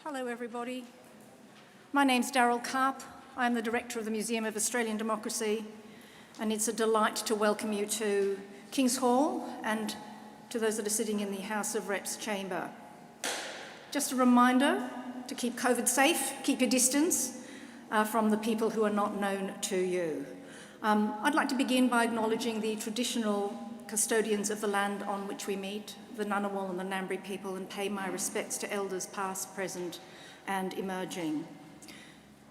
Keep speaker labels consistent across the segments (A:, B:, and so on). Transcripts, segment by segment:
A: Hello everybody. My name's Daryl Karp. I'm the Director of the Museum of Australian Democracy, and it's a delight to welcome you to King's Hall and to those that are sitting in the House of Reps chamber. Just a reminder to keep COVID safe, keep your distance from the people who are not known to you. I'd like to begin by acknowledging the traditional custodians of the land on which we meet, the Ngunnawal and the Ngambri people, and pay my respects to elders past, present and emerging.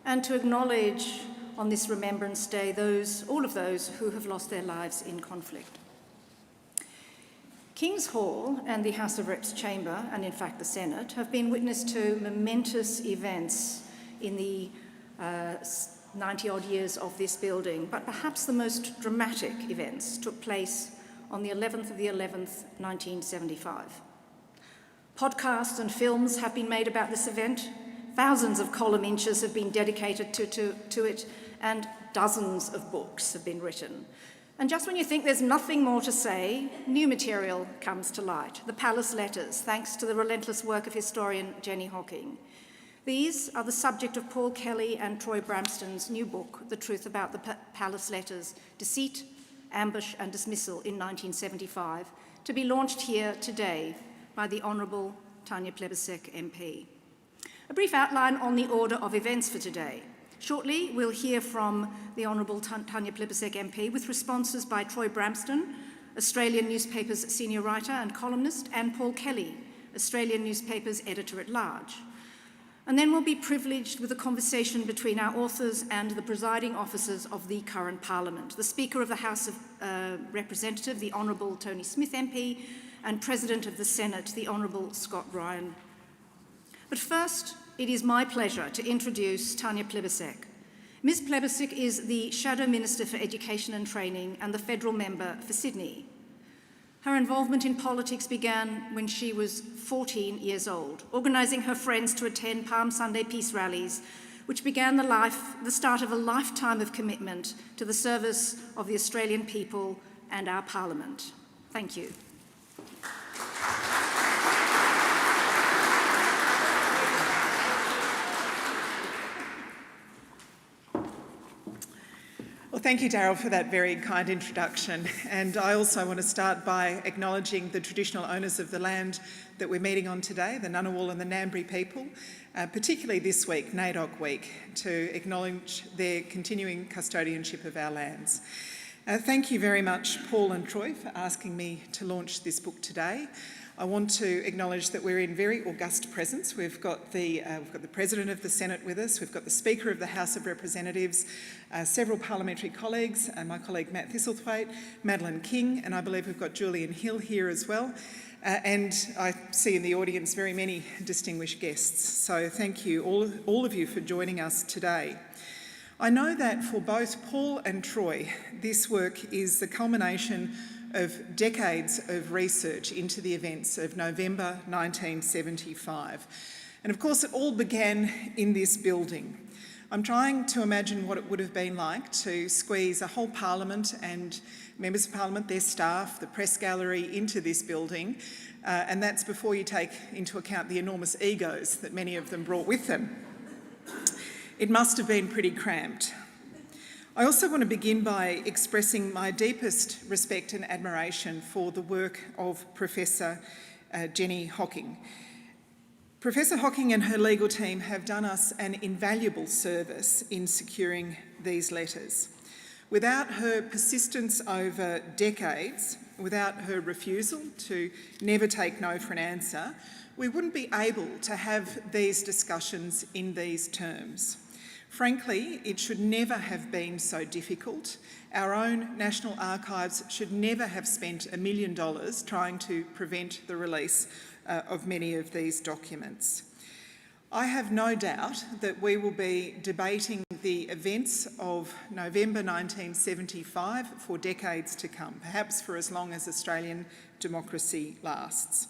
A: And to acknowledge on this Remembrance Day all of those who have lost their lives in conflict. King's Hall and the House of Reps chamber, and in fact the Senate, have been witness to momentous events in the 90-odd years of this building, but perhaps the most dramatic events took place on the 11th of the 11th, 1975. Podcasts and films have been made about this event. Thousands of column inches have been dedicated to it, and dozens of books have been written. And just when you think there's nothing more to say, new material comes to light. The Palace Letters, thanks to the relentless work of historian Jenny Hocking. These are the subject of Paul Kelly and Troy Bramston's new book, The Truth About the Palace Letters, Deceit, Ambush and Dismissal in 1975, to be launched here today by the Honourable Tanya Plibersek MP. A brief outline on the order of events for today. Shortly, we'll hear from the Honourable Tanya Plibersek MP with responses by Troy Bramston, Australian Newspapers senior writer and columnist, and Paul Kelly, Australian Newspapers editor-at-large. And then we'll be privileged with a conversation between our authors and the presiding officers of the current Parliament, the Speaker of the House of Representatives, the Honourable Tony Smith MP, and President of the Senate, the Honourable Scott Ryan. But first, it is my pleasure to introduce Tanya Plibersek. Ms. Plibersek is the Shadow Minister for Education and Training and the Federal Member for Sydney. Her involvement in politics began when she was 14 years old, organising her friends to attend Palm Sunday peace rallies, which began the start of a lifetime of commitment to the service of the Australian people and our Parliament. Thank you.
B: Well, thank you, Daryl, for that very kind introduction. And I also want to start by acknowledging the traditional owners of the land that we're meeting on today, the Ngunnawal and the Ngambri people, particularly this week, NAIDOC week, to acknowledge their continuing custodianship of our lands. Thank you very much, Paul and Troy, for asking me to launch this book today. I want to acknowledge that we're in very august presence. We've got the President of the Senate with us, we've got the Speaker of the House of Representatives, several parliamentary colleagues, my colleague Matt Thistlethwaite, Madeleine King, and I believe we've got Julian Hill here as well. And I see in the audience very many distinguished guests. So thank you, all of you, for joining us today. I know that for both Paul and Troy, this work is the culmination of decades of research into the events of November 1975. And of course, it all began in this building. I'm trying to imagine what it would have been like to squeeze a whole Parliament and members of Parliament, their staff, the press gallery into this building, and that's before you take into account the enormous egos that many of them brought with them. It must have been pretty cramped. I also want to begin by expressing my deepest respect and admiration for the work of Professor Jenny Hocking. Professor Hocking and her legal team have done us an invaluable service in securing these letters. Without her persistence over decades, without her refusal to never take no for an answer, we wouldn't be able to have these discussions in these terms. Frankly, it should never have been so difficult. Our own National Archives should never have spent $1 million trying to prevent the release of many of these documents. I have no doubt that we will be debating the events of November 1975 for decades to come, perhaps for as long as Australian democracy lasts.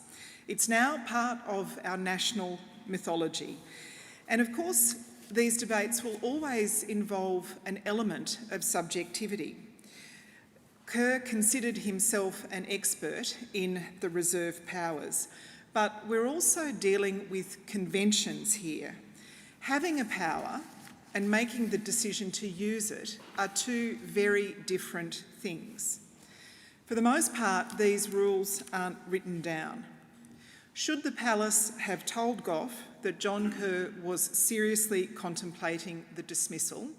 B: It's now part of our national mythology. And of course, these debates will always involve an element of subjectivity. Kerr considered himself an expert in the reserve powers. But we're also dealing with conventions here. Having a power and making the decision to use it are two very different things. For the most part, these rules aren't written down. Should the palace have told Gough that John Kerr was seriously contemplating the dismissal,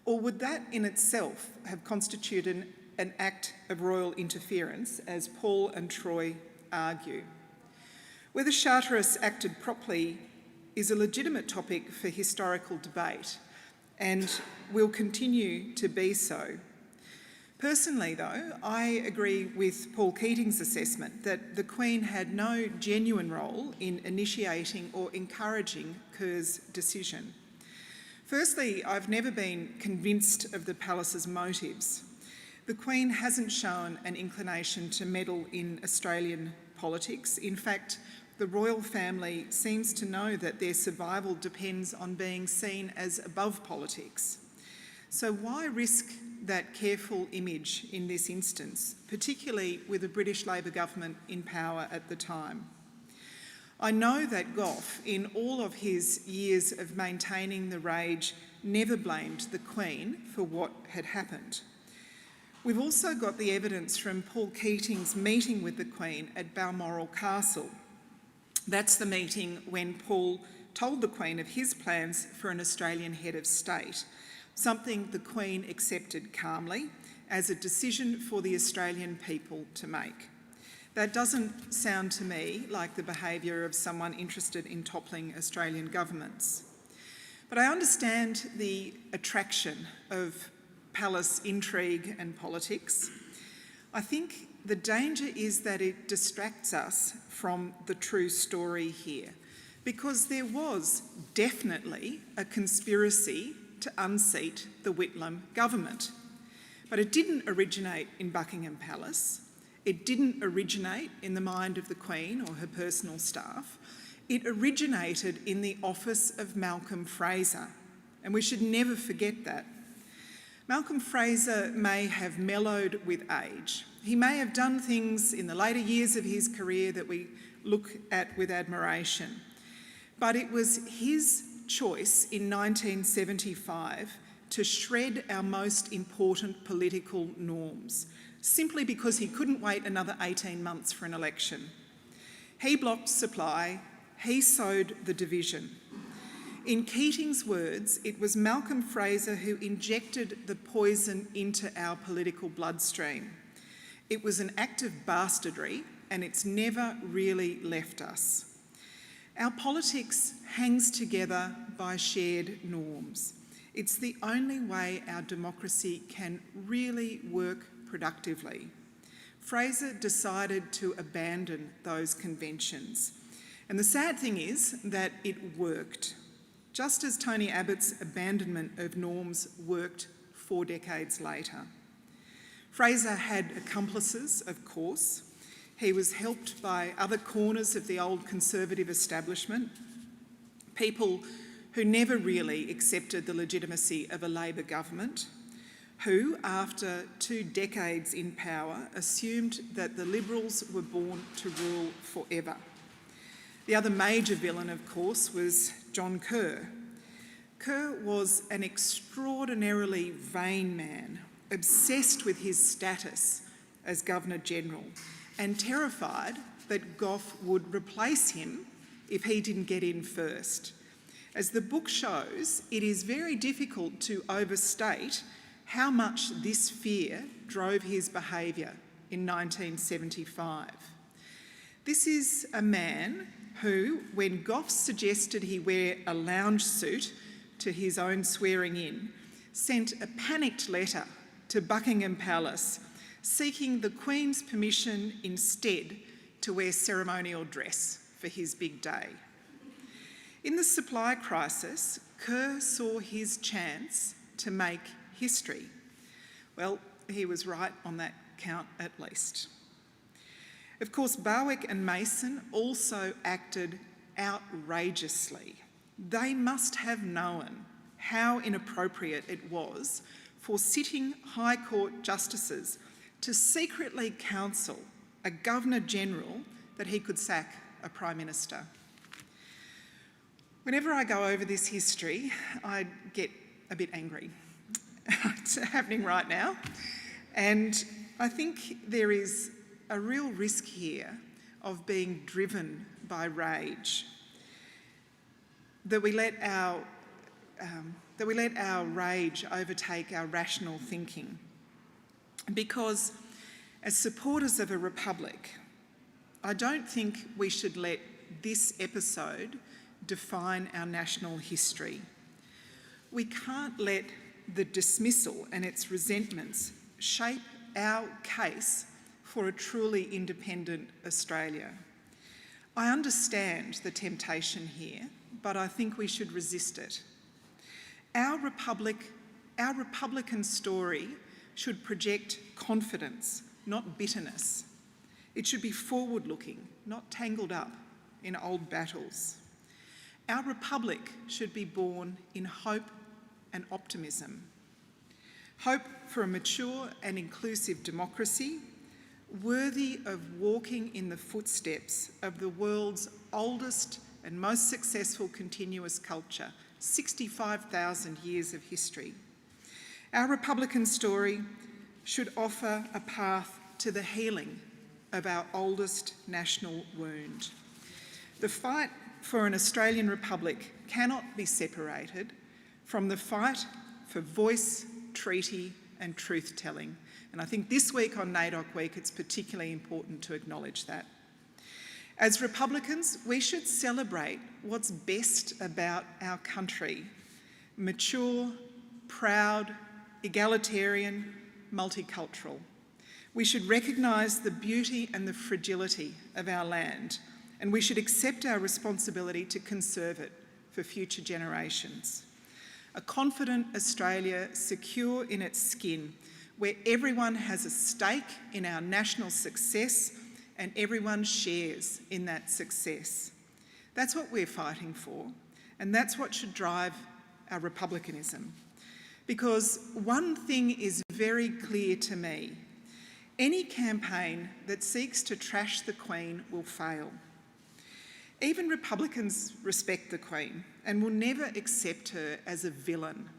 B: or would that in itself have constituted an act of royal interference, as Paul and Troy argue? Whether Charteris acted properly is a legitimate topic for historical debate and will continue to be so. Personally, though, I agree with Paul Keating's assessment that the Queen had no genuine role in initiating or encouraging Kerr's decision. Firstly, I've never been convinced of the palace's motives. The Queen hasn't shown an inclination to meddle in Australian politics. In fact, the royal family seems to know that their survival depends on being seen as above politics. So why risk that careful image in this instance, particularly with a British Labor government in power at the time? I know that Gough, in all of his years of maintaining the rage, never blamed the Queen for what had happened. We've also got the evidence from Paul Keating's meeting with the Queen at Balmoral Castle. That's the meeting when Paul told the Queen of his plans for an Australian head of state, something the Queen accepted calmly as a decision for the Australian people to make. That doesn't sound to me like the behaviour of someone interested in toppling Australian governments. But I understand the attraction of palace intrigue and politics. I think the danger is that it distracts us from the true story here, because there was definitely a conspiracy to unseat the Whitlam government. But it didn't originate in Buckingham Palace. It didn't originate in the mind of the Queen or her personal staff. It originated in the office of Malcolm Fraser, and we should never forget that. Malcolm Fraser may have mellowed with age. He may have done things in the later years of his career that we look at with admiration. But it was his choice in 1975 to shred our most important political norms, simply because he couldn't wait another 18 months for an election. He blocked supply, he sowed the division. In Keating's words, it was Malcolm Fraser who injected the poison into our political bloodstream. It was an act of bastardry, and it's never really left us. Our politics hangs together by shared norms. It's the only way our democracy can really work productively. Fraser decided to abandon those conventions. And the sad thing is that it worked, just as Tony Abbott's abandonment of norms worked 4 decades later. Fraser had accomplices, of course. He was helped by other corners of the old Conservative establishment, people who never really accepted the legitimacy of a Labor government, who, after 2 decades in power, assumed that the Liberals were born to rule forever. The other major villain, of course, was John Kerr. Kerr was an extraordinarily vain man, obsessed with his status as Governor-General and terrified that Gough would replace him if he didn't get in first. As the book shows, it is very difficult to overstate how much this fear drove his behaviour in 1975. This is a man who, when Gough suggested he wear a lounge suit to his own swearing in, sent a panicked letter to Buckingham Palace seeking the Queen's permission instead to wear ceremonial dress for his big day. In the supply crisis, Kerr saw his chance to make history. Well, he was right on that count at least. Of course, Barwick and Mason also acted outrageously. They must have known how inappropriate it was for sitting High Court justices to secretly counsel a Governor-General that he could sack a Prime Minister. Whenever I go over this history, I get a bit angry. It's happening right now. And I think there is a real risk here of being driven by rage, that we let our rage overtake our rational thinking. Because as supporters of a republic, I don't think we should let this episode define our national history. We can't let the dismissal and its resentments shape our case for a truly independent Australia. I understand the temptation here, but I think we should resist it. Our Republican story should project confidence, not bitterness. It should be forward-looking, not tangled up in old battles. Our republic should be born in hope and optimism. Hope for a mature and inclusive democracy, worthy of walking in the footsteps of the world's oldest and most successful continuous culture, 65,000 years of history. Our Republican story should offer a path to the healing of our oldest national wound. The fight for an Australian Republic cannot be separated from the fight for voice, treaty and truth-telling. And I think this week on NAIDOC Week, it's particularly important to acknowledge that. As Republicans, we should celebrate what's best about our country: mature, proud, egalitarian, multicultural. We should recognise the beauty and the fragility of our land, and we should accept our responsibility to conserve it for future generations. A confident Australia, secure in its skin, where everyone has a stake in our national success and everyone shares in that success. That's what we're fighting for, and that's what should drive our republicanism. Because one thing is very clear to me: any campaign that seeks to trash the Queen will fail. Even Republicans respect the Queen and will never accept her as a villain.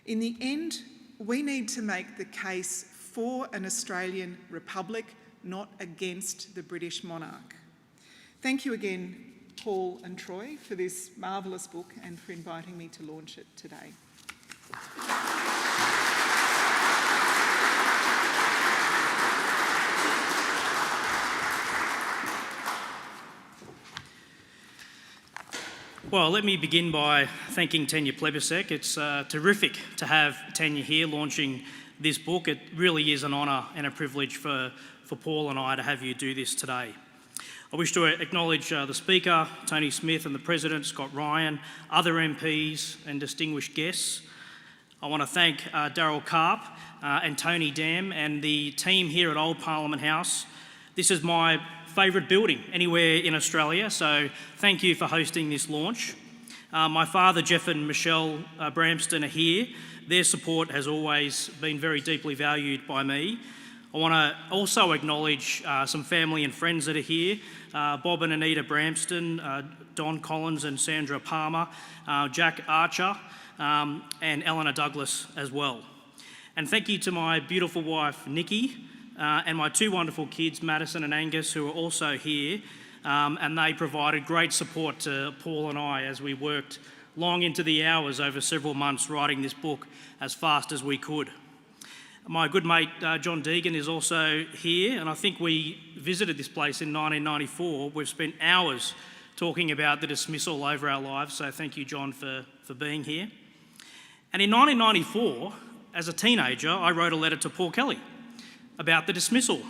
B: In the end, we need to make the case for an Australian Republic, not against the British monarch. Thank you again, Paul and Troy, for this marvellous book and for inviting me to launch it today.
C: Well, let me begin by thanking Tanya Plibersek. It's terrific to have Tanya here launching this book. It really is an honour and a privilege for Paul and I to have you do this today. I wish to acknowledge the Speaker, Tony Smith, and the President, Scott Ryan, other MPs and distinguished guests. I want to thank Darryl Karp and Tony Dam and the team here at Old Parliament House. This is my favourite building anywhere in Australia, so thank you for hosting this launch. My father, Jeff and Michelle Bramston, are here. Their support has always been very deeply valued by me. I want to also acknowledge some family and friends that are here: Bob and Anita Bramston, Don Collins and Sandra Palmer, Jack Archer, and Eleanor Douglas as well. And thank you to my beautiful wife, Nikki, and my two wonderful kids, Madison and Angus, who are also here, and they provided great support to Paul and I as we worked long into the hours over several months writing this book as fast as we could. My good mate John Deegan is also here, and I think we visited this place in 1994. We've spent hours talking about the dismissal over our lives, so thank you, John, for being here. And in 1994, as a teenager, I wrote a letter to Paul Kelly about the dismissal.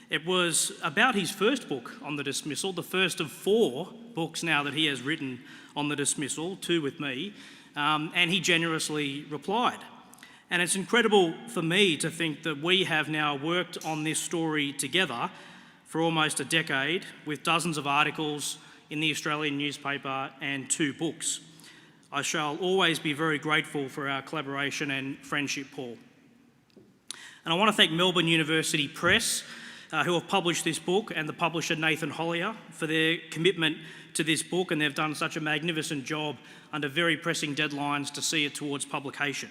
C: It was about his first book on the dismissal, the first of 4 books now that he has written on the dismissal, 2 with me, and he generously replied. And it's incredible for me to think that we have now worked on this story together for almost a decade, with dozens of articles in the Australian newspaper and 2 books. I shall always be very grateful for our collaboration and friendship, Paul. And I want to thank Melbourne University Press who have published this book, and the publisher Nathan Hollier for their commitment to this book, and they've done such a magnificent job under very pressing deadlines to see it towards publication.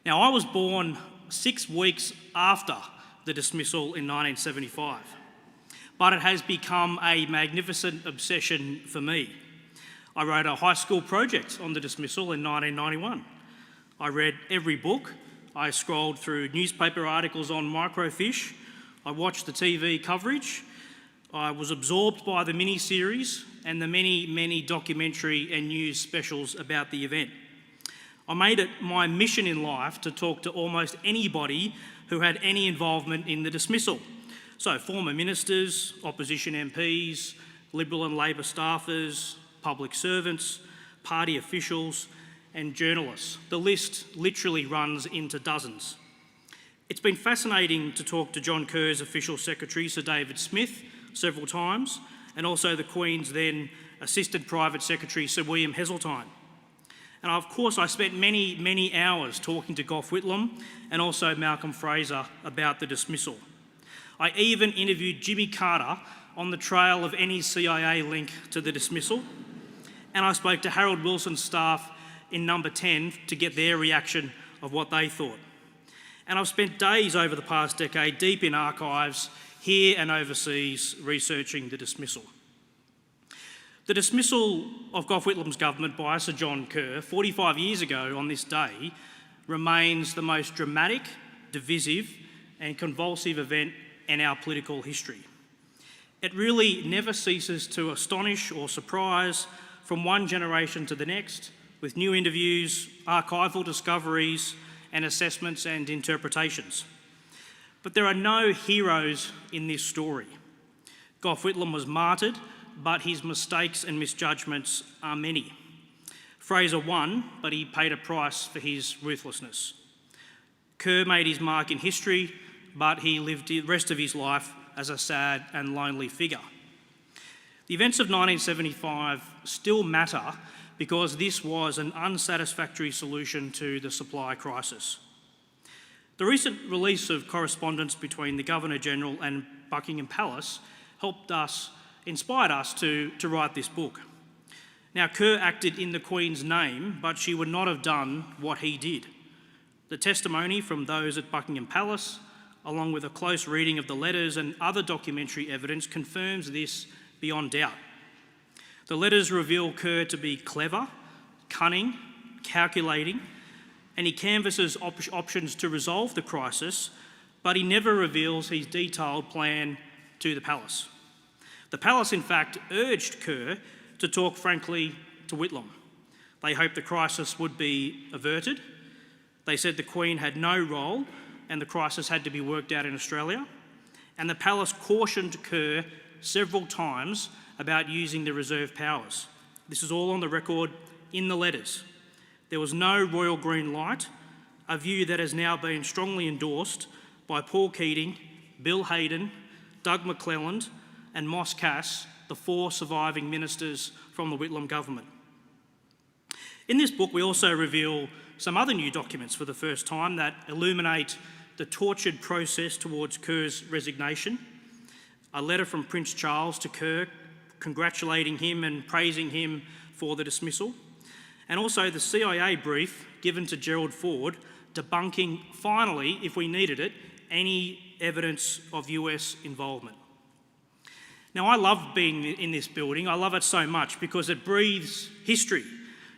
C: Now, I was born 6 weeks after the dismissal in 1975, but it has become a magnificent obsession for me. I wrote a high school project on the dismissal in 1991. I read every book. I scrolled through newspaper articles on microfiche. I watched the TV coverage. I was absorbed by the mini-series and the many documentary and news specials about the event. I made it my mission in life to talk to almost anybody who had any involvement in the dismissal. So former ministers, opposition MPs, Liberal and Labor staffers, public servants, party officials and journalists. The list literally runs into dozens. It's been fascinating to talk to John Kerr's official secretary, Sir David Smith, several times, and also the Queen's then Assistant Private Secretary, Sir William Heseltine. And of course, I spent many hours talking to Gough Whitlam and also Malcolm Fraser about the dismissal. I even interviewed Jimmy Carter on the trail of any CIA link to the dismissal, and I spoke to Harold Wilson's staff in Number 10 to get their reaction of what they thought. And I've spent days over the past decade deep in archives here and overseas researching the dismissal. The dismissal of Gough Whitlam's government by Sir John Kerr 45 years ago on this day remains the most dramatic, divisive and convulsive event in our political history. It really never ceases to astonish or surprise from one generation to the next, with new interviews, archival discoveries and assessments and interpretations. But there are no heroes in this story. Gough Whitlam was martyred, but his mistakes and misjudgments are many. Fraser won, but he paid a price for his ruthlessness. Kerr made his mark in history, but he lived the rest of his life as a sad and lonely figure. The events of 1975 still matter because this was an unsatisfactory solution to the supply crisis. The recent release of correspondence between the Governor-General and Buckingham Palace inspired us to write this book. Now, Kerr acted in the Queen's name, but she would not have done what he did. The testimony from those at Buckingham Palace, along with a close reading of the letters and other documentary evidence, confirms this beyond doubt. The letters reveal Kerr to be clever, cunning, calculating, and he canvasses options to resolve the crisis, but he never reveals his detailed plan to the palace. The palace, in fact, urged Kerr to talk frankly to Whitlam. They hoped the crisis would be averted. They said the Queen had no role and the crisis had to be worked out in Australia. And the palace cautioned Kerr several times about using the reserve powers. This is all on the record in the letters. There was no royal green light, a view that has now been strongly endorsed by Paul Keating, Bill Hayden, Doug McClelland and Moss Cass, the 4 surviving ministers from the Whitlam government. In this book, we also reveal some other new documents for the first time that illuminate the tortured process towards Kerr's resignation. A letter from Prince Charles to Kerr congratulating him and praising him for the dismissal. And also the CIA brief given to Gerald Ford debunking, finally, if we needed it, any evidence of US involvement. Now, I love being in this building. I love it so much because it breathes history.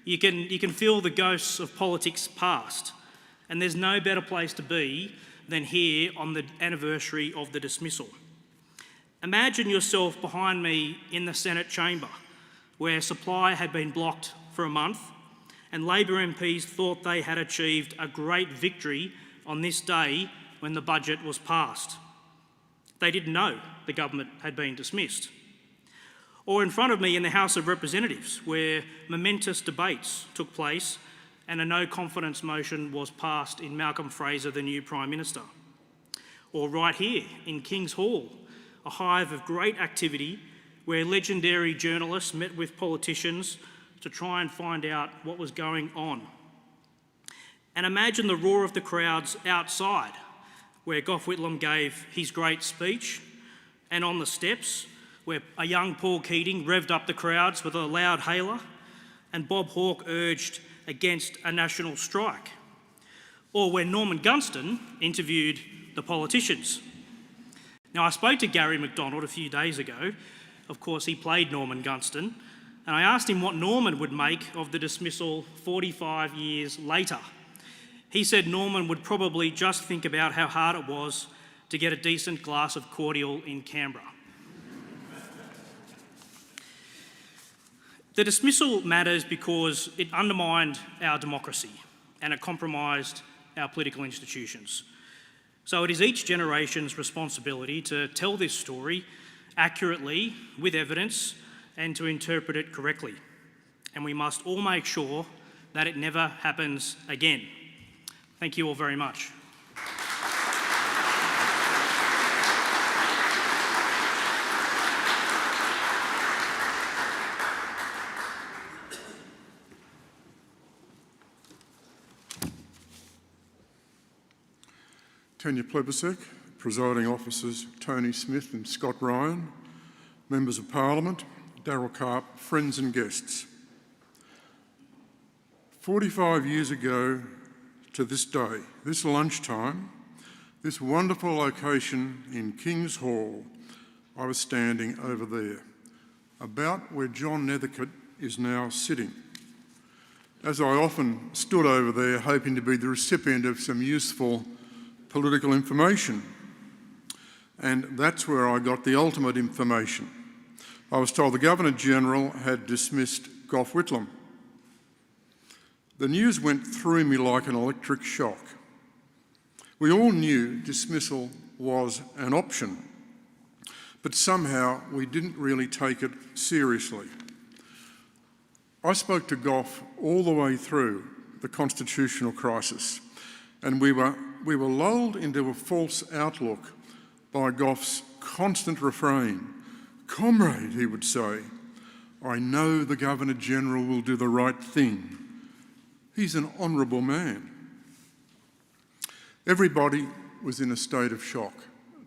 C: You can feel the ghosts of politics past, and there's no better place to be than here on the anniversary of the dismissal. Imagine yourself behind me in the Senate chamber, where supply had been blocked for a month, and Labor MPs thought they had achieved a great victory on this day when the budget was passed. They didn't know the government had been dismissed. Or in front of me in the House of Representatives, where momentous debates took place and a no-confidence motion was passed in Malcolm Fraser, the new Prime Minister. Or right here in King's Hall, a hive of great activity where legendary journalists met with politicians to try and find out what was going on. And imagine the roar of the crowds outside where Gough Whitlam gave his great speech, and on the steps, where a young Paul Keating revved up the crowds with a loud hailer, and Bob Hawke urged against a national strike, or where Norman Gunston interviewed the politicians. Now, I spoke to Gary MacDonald a few days ago. Of course, he played Norman Gunston, and I asked him what Norman would make of the dismissal 45 years later. He said Norman would probably just think about how hard it was to get a decent glass of cordial in Canberra. The dismissal matters because it undermined our democracy and it compromised our political institutions. So it is each generation's responsibility to tell this story accurately, with evidence, and to interpret it correctly. And we must all make sure that it never happens again. Thank you all very much.
D: Tanya Plibersek, presiding officers Tony Smith and Scott Ryan, members of Parliament, Darryl Karp, friends and guests. 45 years ago to this day, this lunchtime, this wonderful location in King's Hall, I was standing over there, about where John Nethercote is now sitting. As I often stood over there hoping to be the recipient of some useful political information. And that's where I got the ultimate information. I was told the Governor-General had dismissed Gough Whitlam. The news went through me like an electric shock. We all knew dismissal was an option, but somehow we didn't really take it seriously. I spoke to Gough all the way through the constitutional crisis, and we were lulled into a false outlook by Gough's constant refrain. "Comrade," he would say, "I know the Governor-General will do the right thing. He's an honourable man." Everybody was in a state of shock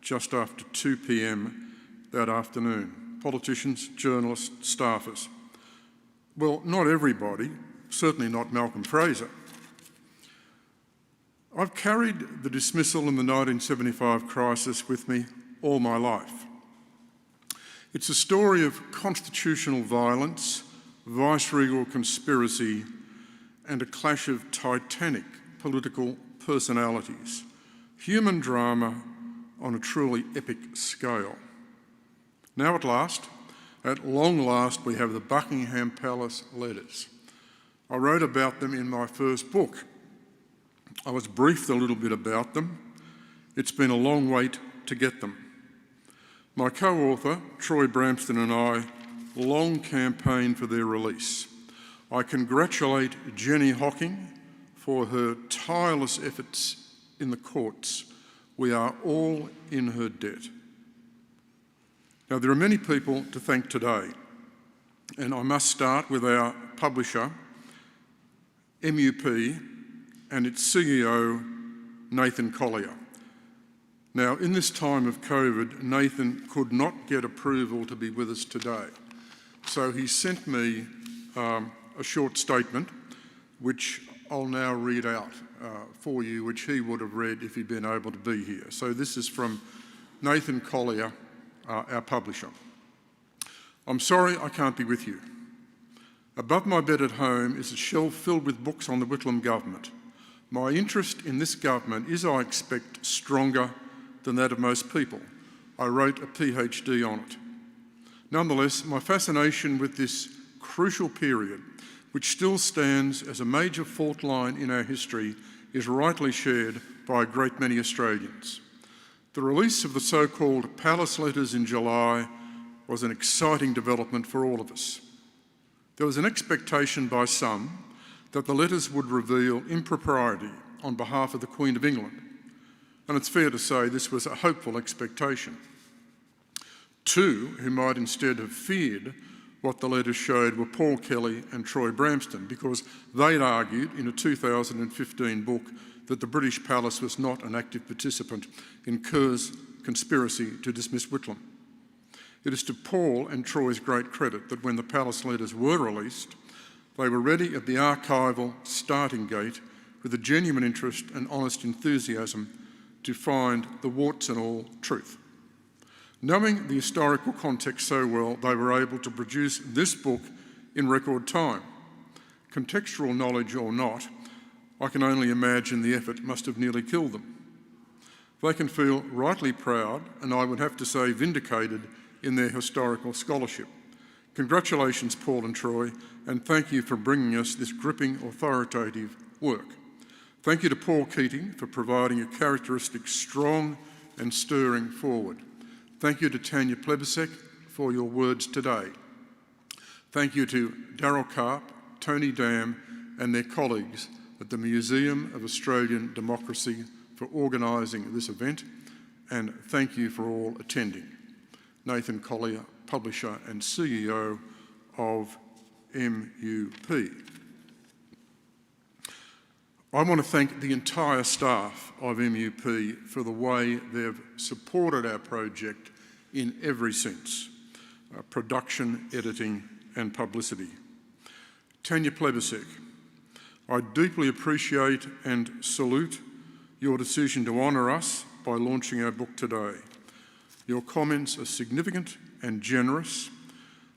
D: just after 2 p.m. that afternoon. Politicians, journalists, staffers. Well, not everybody, certainly not Malcolm Fraser. I've carried the dismissal in the 1975 crisis with me all my life. It's a story of constitutional violence, viceregal conspiracy, and a clash of titanic political personalities. Human drama on a truly epic scale. Now at long last, we have the Buckingham Palace letters. I wrote about them in my first book. I was briefed a little bit about them. It's been a long wait to get them. My co-author, Troy Bramston, and I long campaigned for their release. I congratulate Jenny Hocking for her tireless efforts in the courts. We are all in her debt. Now, there are many people to thank today, and I must start with our publisher, MUP, and its CEO, Nathan Collier. Now, in this time of COVID, Nathan could not get approval to be with us today. So he sent me a short statement, which I'll now read out for you, which he would have read if he'd been able to be here. So this is from Nathan Collier, our publisher. "I'm sorry I can't be with you. Above my bed at home is a shelf filled with books on the Whitlam government. My interest in this government is, I expect, stronger than that of most people. I wrote a PhD on it. Nonetheless, my fascination with this crucial period, which still stands as a major fault line in our history, is rightly shared by a great many Australians. The release of the so-called Palace letters in July was an exciting development for all of us. There was an expectation by some that the letters would reveal impropriety on behalf of the Queen of England, and it's fair to say this was a hopeful expectation. Two who might instead have feared what the letters showed were Paul Kelly and Troy Bramston, because they'd argued in a 2015 book that the British Palace was not an active participant in Kerr's conspiracy to dismiss Whitlam. It is to Paul and Troy's great credit that when the Palace letters were released, they were ready at the archival starting gate with a genuine interest and honest enthusiasm to find the warts and all truth. Knowing the historical context so well, they were able to produce this book in record time. Contextual knowledge or not, I can only imagine the effort must have nearly killed them. They can feel rightly proud, and I would have to say vindicated, in their historical scholarship. Congratulations, Paul and Troy, and thank you for bringing us this gripping, authoritative work. Thank you to Paul Keating for providing a characteristic strong and stirring forward. Thank you to Tanya Plibersek for your words today. Thank you to Darryl Karp, Tony Dam and their colleagues at the Museum of Australian Democracy for organising this event, and thank you for all attending. Nathan Collier, publisher and CEO of MUP. I want to thank the entire staff of MUP for the way they've supported our project in every sense, production, editing and publicity. Tanya Plibersek, I deeply appreciate and salute your decision to honour us by launching our book today. Your comments are significant and generous.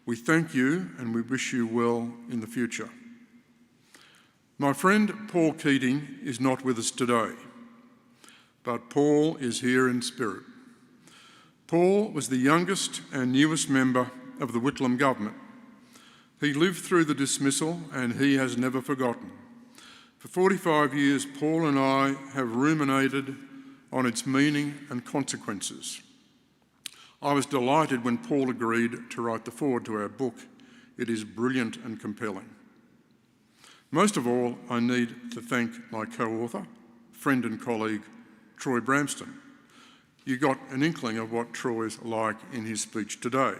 D: We thank you and we wish you well in the future. My friend Paul Keating is not with us today, but Paul is here in spirit. Paul was the youngest and newest member of the Whitlam government. He lived through the dismissal and he has never forgotten. For 45 years, Paul and I have ruminated on its meaning and consequences. I was delighted when Paul agreed to write the foreword to our book. It is brilliant and compelling. Most of all, I need to thank my co-author, friend and colleague, Troy Bramston. You got an inkling of what Troy's like in his speech today.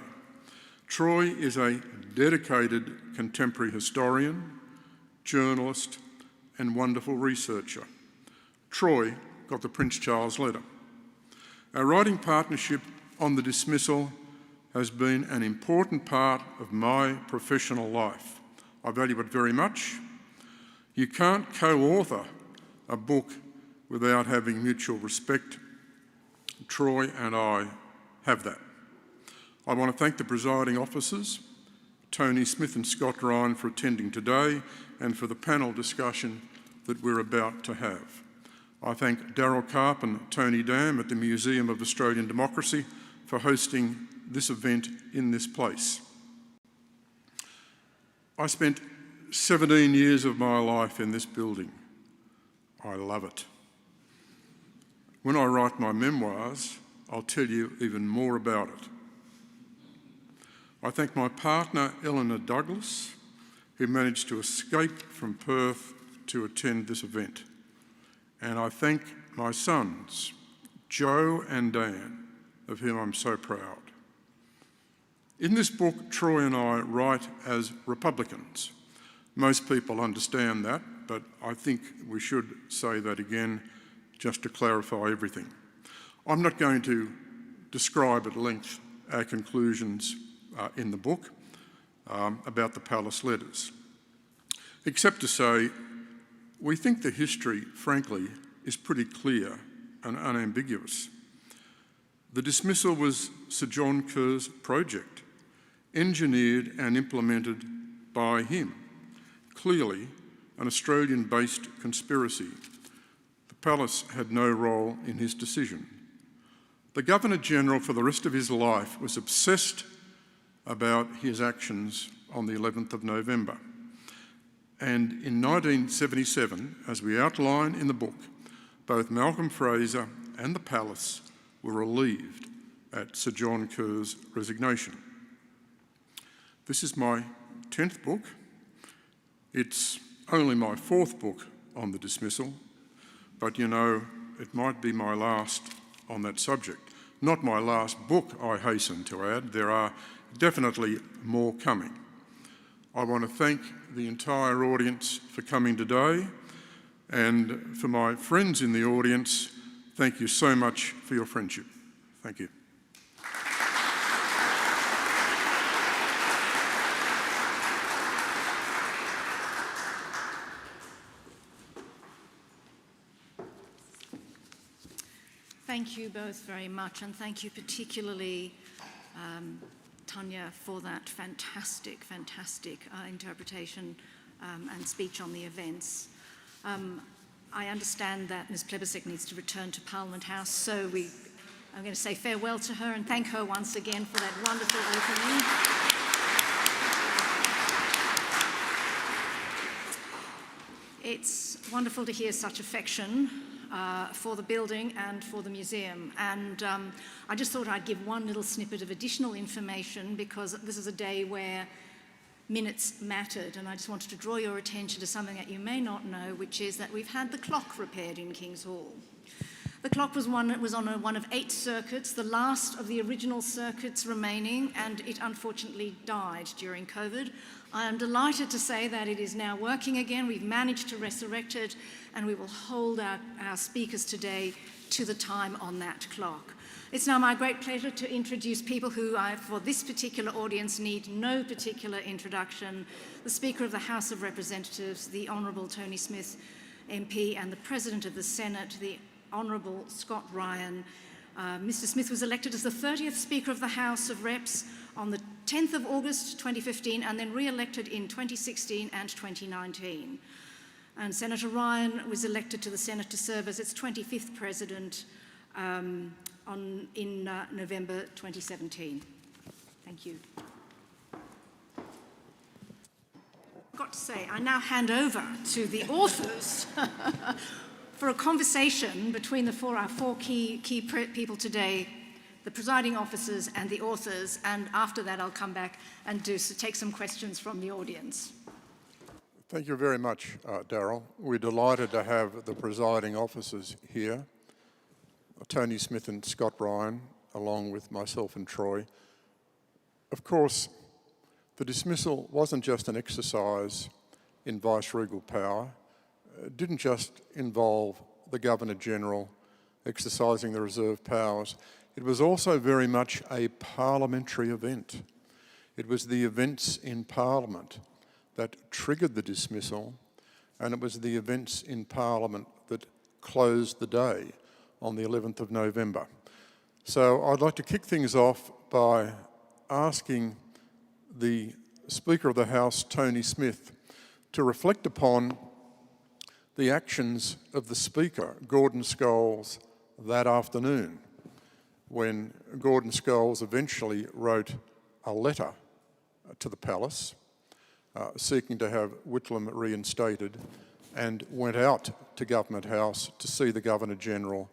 D: Troy is a dedicated contemporary historian, journalist, and wonderful researcher. Troy got the Prince Charles letter. Our writing partnership on the dismissal has been an important part of my professional life. I value it very much. You can't co-author a book without having mutual respect. Troy and I have that. I want to thank the presiding officers, Tony Smith and Scott Ryan, for attending today and for the panel discussion that we're about to have. I thank Darryl Karp and Tony Dam at the Museum of Australian Democracy for hosting this event in this place. I spent 17 years of my life in this building. I love it. When I write my memoirs, I'll tell you even more about it. I thank my partner, Eleanor Douglas, who managed to escape from Perth to attend this event. And I thank my sons, Joe and Dan, of whom I'm so proud. In this book, Troy and I write as Republicans. Most people understand that, but I think we should say that again just to clarify everything. I'm not going to describe at length our conclusions in the book about the Palace letters, except to say we think the history, frankly, is pretty clear and unambiguous. The dismissal was Sir John Kerr's project, engineered and implemented by him. Clearly, an Australian-based conspiracy. The Palace had no role in his decision. The Governor-General for the rest of his life was obsessed about his actions on the 11th of November. And in 1977, as we outline in the book, both Malcolm Fraser and the Palace were relieved at Sir John Kerr's resignation. This is my 10th book. It's only my 4th book on the dismissal, but you know, it might be my last on that subject. Not my last book, I hasten to add. There are definitely more coming. I want to thank the entire audience for coming today. And for my friends in the audience, thank you so much for your friendship. Thank you.
A: Thank you both very much, and thank you particularly, Tanya, for that fantastic interpretation and speech on the events. I understand that Ms Plibersek needs to return to Parliament House, so I'm going to say farewell to her and thank her once again for that wonderful opening. It's wonderful to hear such affection for the building and for the museum. And I just thought I'd give one little snippet of additional information, because this is a day where minutes mattered, and I just wanted to draw your attention to something that you may not know, which is that we've had the clock repaired in King's Hall. The clock was on one of 8 circuits, the last of the original circuits remaining, and it unfortunately died during COVID. I am delighted to say that it is now working again. We've managed to resurrect it, and we will hold our speakers today to the time on that clock. It's now my great pleasure to introduce people who, for this particular audience, need no particular introduction. The Speaker of the House of Representatives, the Honourable Tony Smith MP, and the President of the Senate, the Honourable Scott Ryan. Mr Smith was elected as the 30th Speaker of the House of Reps on the 10th of August 2015, and then re-elected in 2016 and 2019. And Senator Ryan was elected to the Senate to serve as its 25th President in November 2017. Thank you. I've got to say, I now hand over to the authors for a conversation between our four key people today, the presiding officers and the authors, and after that I'll come back and take some questions from the audience.
D: Thank you very much, Darryl. We're delighted to have the presiding officers here, Tony Smith and Scott Ryan, along with myself and Troy. Of course, the dismissal wasn't just an exercise in viceregal power. It didn't just involve the Governor-General exercising the reserve powers. It was also very much a parliamentary event. It was the events in Parliament that triggered the dismissal, and it was the events in Parliament that closed the day on the 11th of November. So I'd like to kick things off by asking the Speaker of the House, Tony Smith, to reflect upon the actions of the Speaker, Gordon Scholes, that afternoon, when Gordon Scholes eventually wrote a letter to the Palace seeking to have Whitlam reinstated, and went out to Government House to see the Governor-General,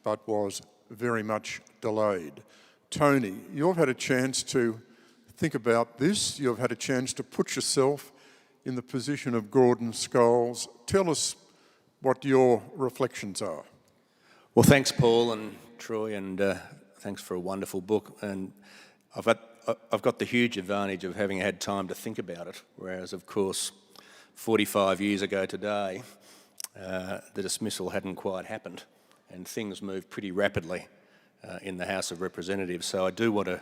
D: but was very much delayed. Tony, you've had a chance to think about this. You've had a chance to put yourself in the position of Gordon Scholes. Tell us what your reflections are.
E: Well, thanks, Paul and Troy, and thanks for a wonderful book. And I've got the huge advantage of having had time to think about it, whereas, of course, 45 years ago today, the dismissal hadn't quite happened, and things moved pretty rapidly in the House of Representatives. So I do want to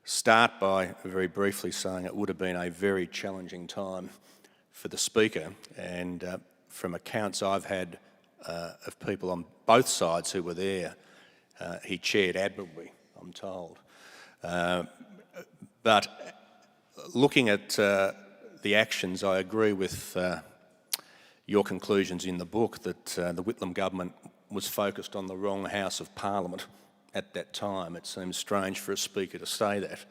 E: start by very briefly saying it would have been a very challenging time for the Speaker, and from accounts I've had of people on both sides who were there, he chaired admirably, I'm told. But looking at the actions, I agree with your conclusions in the book that the Whitlam government was focused on the wrong House of Parliament at that time. It seems strange for a Speaker to say that,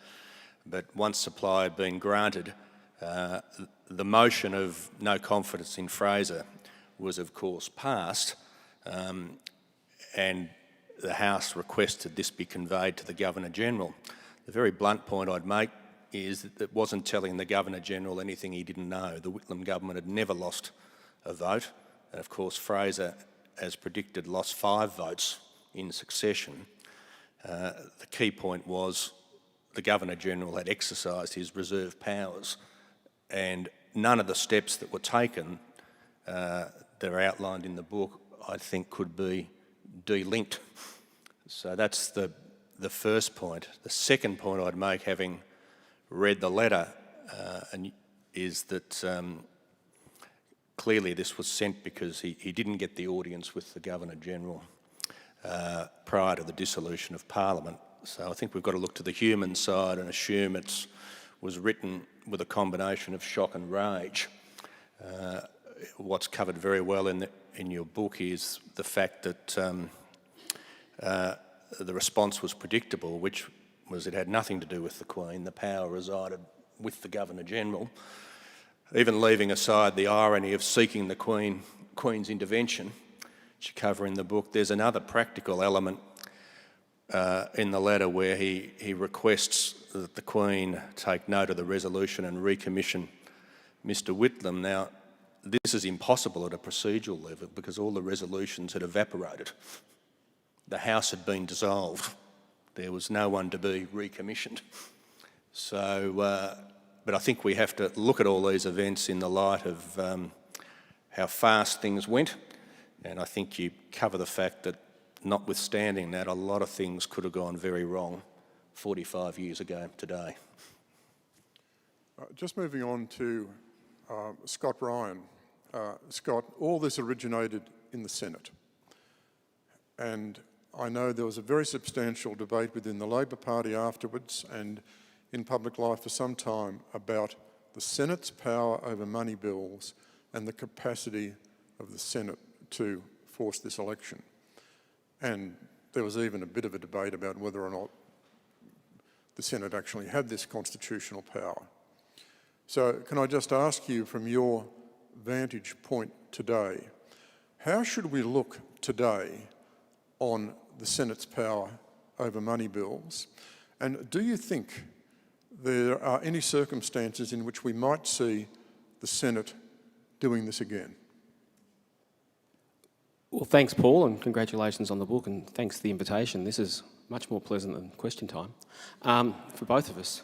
E: but once supply had been granted, the motion of no confidence in Fraser was of course passed, and the House requested this be conveyed to the Governor-General. The very blunt point I'd make is that it wasn't telling the Governor-General anything he didn't know. The Whitlam government had never lost a vote, and of course Fraser, as predicted, lost 5 votes in succession. The key point was the Governor-General had exercised his reserve powers, and none of the steps that were taken that are outlined in the book, I think could be de-linked. So that's the first point. The second point I'd make, having read the letter, is that clearly this was sent because he didn't get the audience with the Governor-General prior to the dissolution of Parliament. So I think we've got to look to the human side and assume it was written with a combination of shock and rage. What's covered very well in your book is the fact that the response was predictable, which was it had nothing to do with the Queen. The power resided with the Governor-General. Even leaving aside the irony of seeking the Queen's intervention, which you cover in the book, there's another practical element in the letter where he requests that the Queen take note of the resolution and recommission Mr Whitlam. Now, this is impossible at a procedural level because all the resolutions had evaporated. The House had been dissolved. There was no one to be recommissioned. So, but I think we have to look at all these events in the light of how fast things went, and I think you cover the fact that notwithstanding that, a lot of things could have gone very wrong 45 years ago today.
D: Just moving on to Scott Ryan. Scott, all this originated in the Senate. And I know there was a very substantial debate within the Labor Party afterwards and in public life for some time about the Senate's power over money bills and the capacity of the Senate to force this election. And there was even a bit of a debate about whether or not the Senate actually had this constitutional power. So can I just ask you, from your vantage point today, how should we look today on the Senate's power over money bills? And do you think there are any circumstances in which we might see the Senate doing this again?
F: Well, thanks, Paul, and congratulations on the book, and thanks for the invitation. This is much more pleasant than question time for both of us.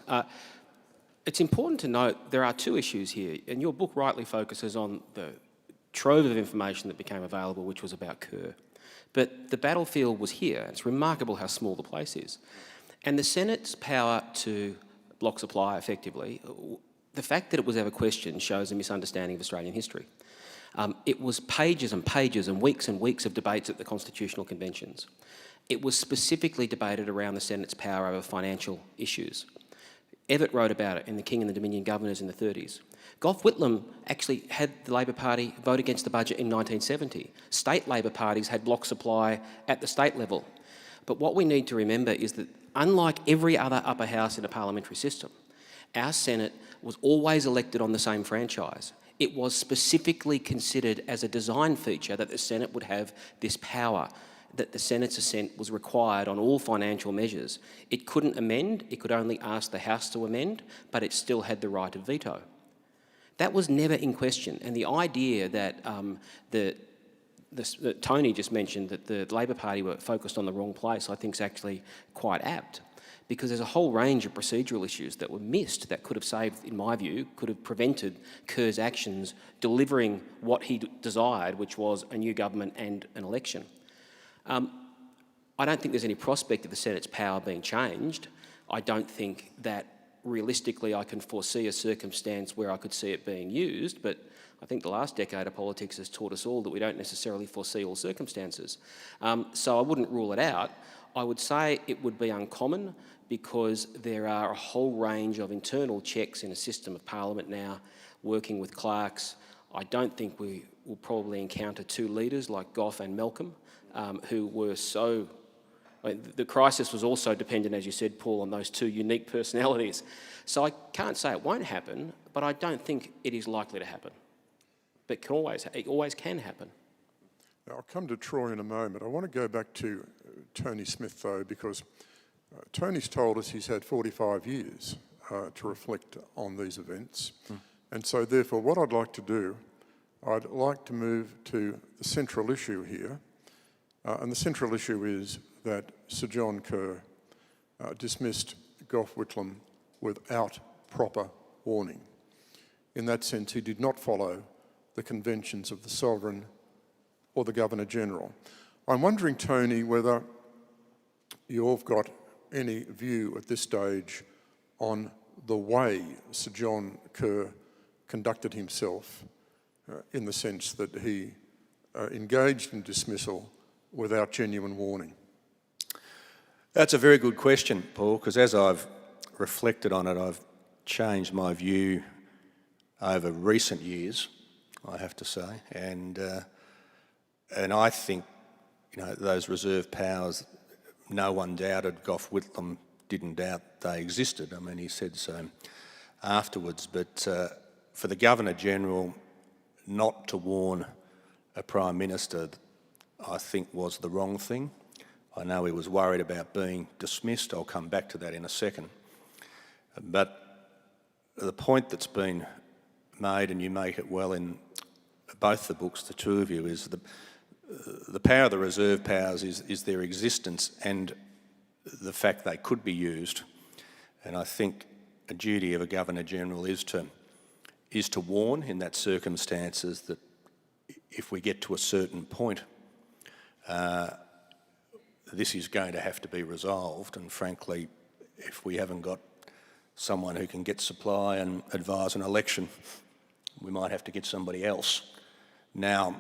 F: It's important to note there are two issues here, and your book rightly focuses on the trove of information that became available, which was about Kerr. But the battlefield was here. It's remarkable how small the place is. And the Senate's power to block supply effectively, the fact that it was ever questioned shows a misunderstanding of Australian history. It was pages and pages and weeks of debates at the constitutional conventions. It was specifically debated around the Senate's power over financial issues. Evatt wrote about it in The King and the Dominion Governors in the 30s. Gough Whitlam actually had the Labor Party vote against the budget in 1970. State Labor parties had block supply at the state level. But what we need to remember is that unlike every other upper house in a parliamentary system, our Senate was always elected on the same franchise. It was specifically considered as a design feature that the Senate would have this power, that the Senate's assent was required on all financial measures. It couldn't amend, it could only ask the House to amend, but it still had the right of veto. That was never in question, and the idea that that Tony just mentioned, that the Labor Party were focused on the wrong place, I think is actually quite apt, because there's a whole range of procedural issues that were missed that could have saved, in my view, could have prevented Kerr's actions delivering what he desired, which was a new government and an election. I don't think there's any prospect of the Senate's power being changed. I don't think that realistically I can foresee a circumstance where I could see it being used, but I think the last decade of politics has taught us all that we don't necessarily foresee all circumstances. So I wouldn't rule it out. I would say it would be uncommon because there are a whole range of internal checks in a system of Parliament now, working with clerks. I don't think we will probably encounter two leaders like Gough and Malcolm, who were so... the crisis was also dependent, as you said, Paul, on those two unique personalities. So I can't say it won't happen, but I don't think it is likely to happen. But it always can happen.
D: Now, I'll come to Troy in a moment. I want to go back to Tony Smith, though, because Tony's told us he's had 45 years to reflect on these events. And so, therefore, what I'd like to do, I'd like to move to the central issue here. And the central issue is that Sir John Kerr dismissed Gough Whitlam without proper warning. In that sense, he did not follow the conventions of the sovereign or the Governor-General. I'm wondering, Tony, whether you've got any view at this stage on the way Sir John Kerr conducted himself in the sense that he engaged in dismissal without genuine warning.
E: That's a very good question, Paul, because as I've reflected on it, I've changed my view over recent years, I have to say, and I think, you know, those reserve powers, no one doubted. Gough Whitlam didn't doubt they existed. I mean, he said so afterwards. But for the Governor-General not to warn a Prime Minister, I think was the wrong thing. I know he was worried about being dismissed. I'll come back to that in a second. But the point that's been made, and you make it well in both the books, the two of you, is the power of the reserve powers is their existence and the fact they could be used. And I think a duty of a Governor-General is to warn in that circumstances that if we get to a certain point, this is going to have to be resolved. And frankly, if we haven't got someone who can get supply and advise an election, we might have to get somebody else. Now,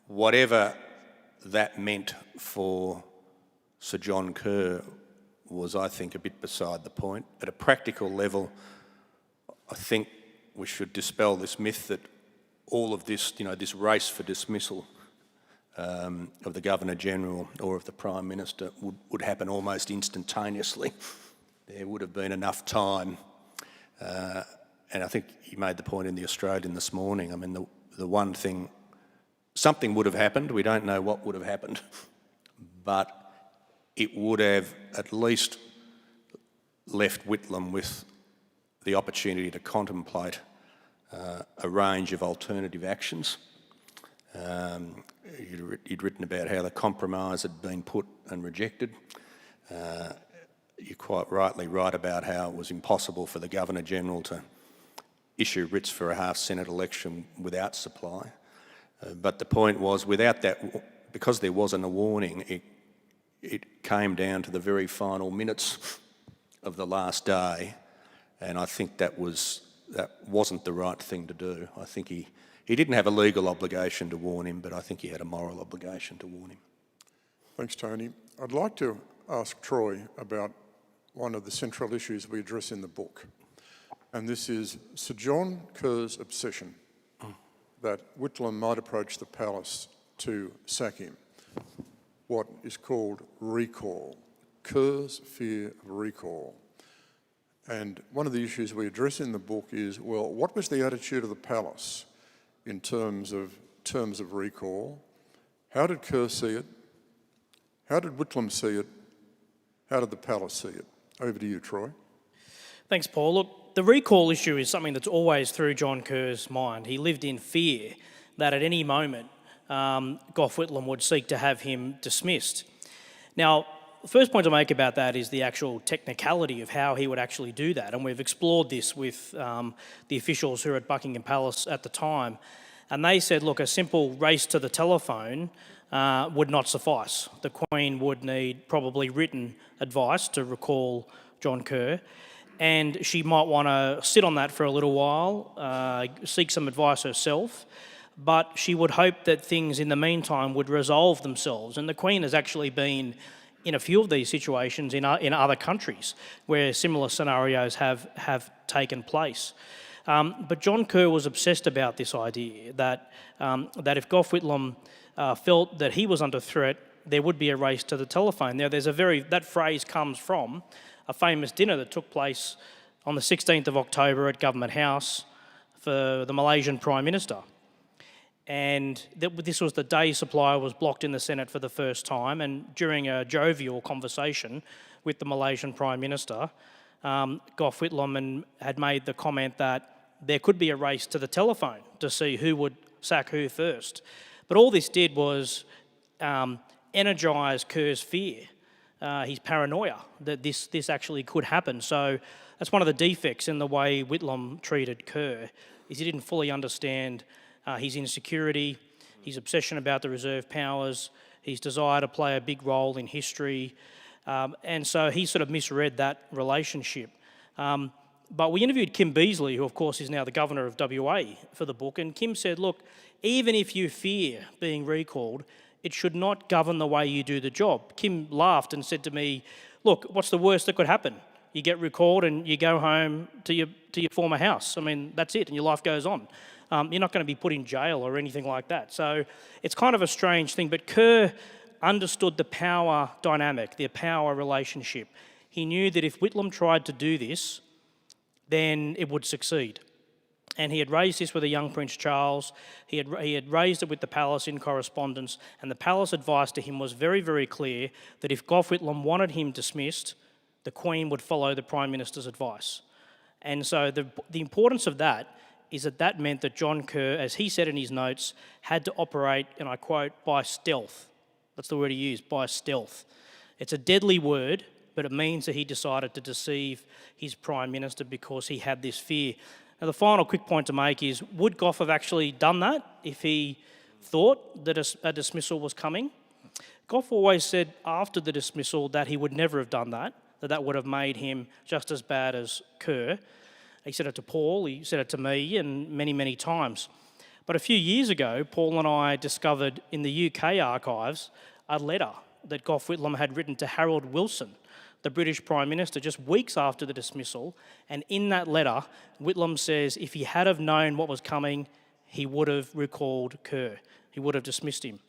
E: whatever that meant for Sir John Kerr was, I think, a bit beside the point. At a practical level, I think we should dispel this myth that all of this, you know, this race for dismissal of the Governor-General or of the Prime Minister would happen almost instantaneously. There would have been enough time. And I think you made the point in The Australian this morning. I mean, the one thing, something would have happened. We don't know what would have happened, but it would have at least left Whitlam with the opportunity to contemplate a range of alternative actions. You'd written about how the compromise had been put and rejected. You quite rightly write about how it was impossible for the Governor-General to issue writs for a half-Senate election without supply. But the point was, without that, because there wasn't a warning, it came down to the very final minutes of the last day, and I think that wasn't the right thing to do. I think he didn't have a legal obligation to warn him, but I think he had a moral obligation to warn him.
D: Thanks, Tony. I'd like to ask Troy about one of the central issues we address in the book, and this is Sir John Kerr's obsession that Whitlam might approach the palace to sack him, what is called recall, Kerr's fear of recall. And one of the issues we address in the book is, well, what was the attitude of the palace in terms of recall? How did Kerr see it? How did Whitlam see it? How did the palace see it? Over to you, Troy.
C: Thanks, Paul. Look, the recall issue is something that's always through John Kerr's mind. He lived in fear that at any moment Gough Whitlam would seek to have him dismissed. Now, the first point to make about that is the actual technicality of how he would actually do that, and we've explored this with the officials who were at Buckingham Palace at the time, and they said, look, a simple race to the telephone would not suffice. The Queen would need probably written advice to recall John Kerr, and she might want to sit on that for a little while, seek some advice herself, but she would hope that things in the meantime would resolve themselves. And the Queen has actually been in a few of these situations in other countries where similar scenarios have taken place. But John Kerr was obsessed about this idea that if Gough Whitlam felt that he was under threat, there would be a race to the telephone. Now, that phrase comes from a famous dinner that took place on the 16th of October at Government House for the Malaysian Prime Minister. And this was the day supply was blocked in the Senate for the first time, and during a jovial conversation with the Malaysian Prime Minister, Gough Whitlam had made the comment that there could be a race to the telephone to see who would sack who first. But all this did was energise Kerr's fear, his paranoia that this actually could happen. So that's one of the defects in the way Whitlam treated Kerr, is he didn't fully understand his insecurity, his obsession about the reserve powers, his desire to play a big role in history, and so he sort of misread that relationship. But we interviewed Kim Beazley, who of course is now the Governor of WA, for the book, and Kim said, look, even if you fear being recalled, it should not govern the way you do the job. Kim laughed and said to me, look, what's the worst that could happen? You get recalled and you go home to your former house. I mean, that's it, and your life goes on. You're not going to be put in jail or anything like that. So it's kind of a strange thing, but Kerr understood the power dynamic, the power relationship. He knew that if Whitlam tried to do this, then it would succeed. And he had raised this with a young Prince Charles. He had raised it with the palace in correspondence, and the palace advice to him was very, very clear that if Gough Whitlam wanted him dismissed, the Queen would follow the Prime Minister's advice. And so the importance of that is that meant that John Kerr, as he said in his notes, had to operate, and I quote, by stealth. That's the word he used, by stealth. It's a deadly word, but it means that he decided to deceive his Prime Minister because he had this fear. Now, the final quick point to make is, would Gough have actually done that if he thought that a dismissal was coming? Gough always said after the dismissal that he would never have done that, that would have made him just as bad as Kerr. He said it to Paul, he said it to me, and many, many times. But a few years ago, Paul and I discovered in the UK archives a letter that Gough Whitlam had written to Harold Wilson, the British Prime Minister, just weeks after the dismissal. And in that letter, Whitlam says if he had have known what was coming, he would have recalled Kerr. He would have dismissed him.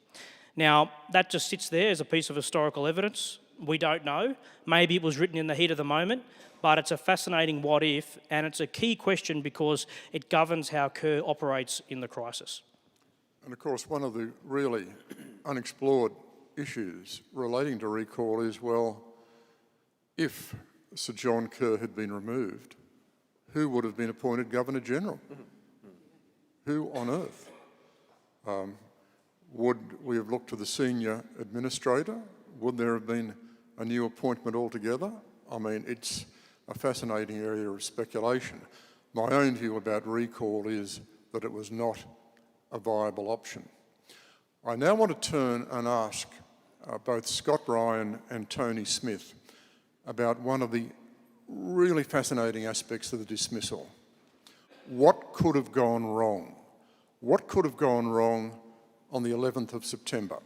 C: Now, that just sits there as a piece of historical evidence. We don't know. Maybe it was written in the heat of the moment, but it's a fascinating what if, and it's a key question because it governs how Kerr operates in the crisis.
D: And of course, one of the really unexplored issues relating to recall is, well, if Sir John Kerr had been removed, who would have been appointed Governor-General? Who on earth? Would we have looked to the senior administrator? Would there have been a new appointment altogether? I mean, it's a fascinating area of speculation. My own view about recall is that it was not a viable option. I now want to turn and ask both Scott Ryan and Tony Smith about one of the really fascinating aspects of the dismissal. What could have gone wrong? What could have gone wrong on the 11th of September?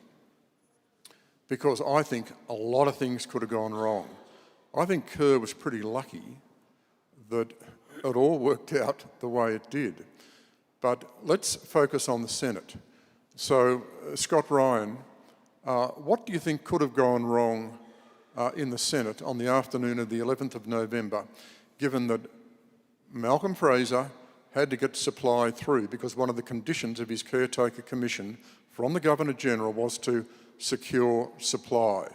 D: Because I think a lot of things could have gone wrong. I think Kerr was pretty lucky that it all worked out the way it did. But let's focus on the Senate. So, Scott Ryan, what do you think could have gone wrong in the Senate on the afternoon of the 11th of November, given that Malcolm Fraser had to get supply through because one of the conditions of his caretaker commission from the Governor-General was to secure supply?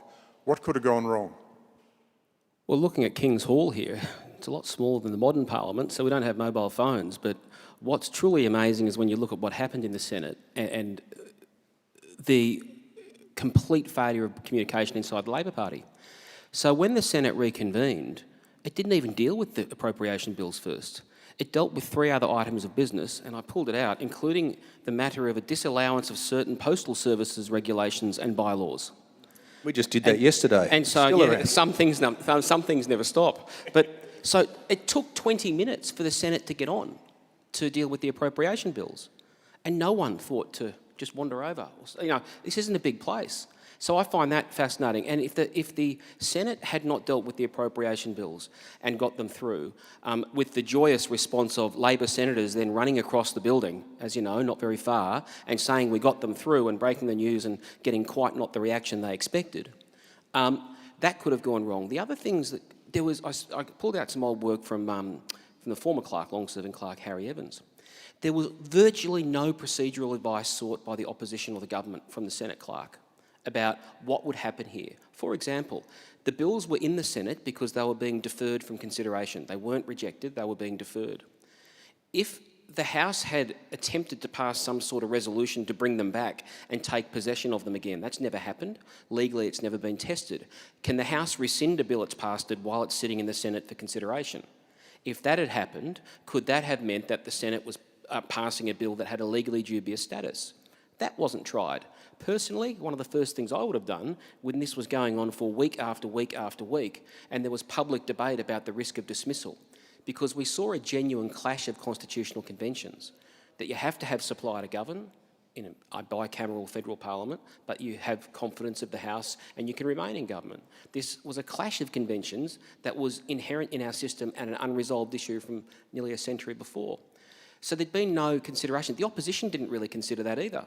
D: What could have gone wrong?
F: Well, looking at King's Hall here, it's a lot smaller than the modern Parliament, so we don't have mobile phones. But what's truly amazing is when you look at what happened in the Senate and the complete failure of communication inside the Labor Party. So when the Senate reconvened, it didn't even deal with the appropriation bills first. It dealt with 3 other items of business, and I pulled it out, including the matter of a disallowance of certain postal services regulations and bylaws.
E: We just did that yesterday.
F: And so,
E: Still
F: yeah,
E: around.
F: some things never stop. But so it took 20 minutes for the Senate to get on to deal with the appropriation bills, and no one thought to just wander over. You know, this isn't a big place. So I find that fascinating. And if the Senate had not dealt with the appropriation bills and got them through, with the joyous response of Labor senators then running across the building, as you know, not very far, and saying we got them through and breaking the news and getting quite not the reaction they expected, that could have gone wrong. The other things that there was, I pulled out some old work from the former clerk, long-serving clerk Harry Evans. There was virtually no procedural advice sought by the opposition or the government from the Senate clerk about what would happen here. For example, the bills were in the Senate because they were being deferred from consideration. They weren't rejected, they were being deferred. If the House had attempted to pass some sort of resolution to bring them back and take possession of them again, that's never happened. Legally, it's never been tested. Can the House rescind a bill it's passed while it's sitting in the Senate for consideration? If that had happened, could that have meant that the Senate was passing a bill that had a legally dubious status? That wasn't tried. Personally, one of the first things I would have done when this was going on for week after week after week, and there was public debate about the risk of dismissal, because we saw a genuine clash of constitutional conventions, that you have to have supply to govern in a bicameral federal parliament, but you have confidence of the House and you can remain in government. This was a clash of conventions that was inherent in our system and an unresolved issue from nearly a century before. So there'd been no consideration. The opposition didn't really consider that either.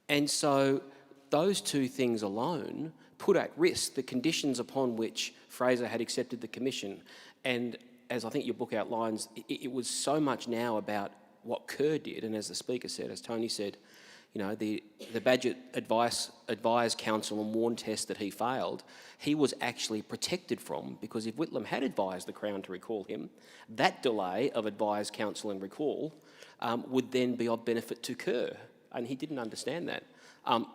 F: And so those two things alone put at risk the conditions upon which Fraser had accepted the commission. And as I think your book outlines, it was so much now about what Kerr did, and as the Speaker said, as Tony said, you know, the Badgett advised counsel and warn test that he failed, he was actually protected from, because if Whitlam had advised the Crown to recall him, that delay of advised counsel and recall would then be of benefit to Kerr, and he didn't understand that.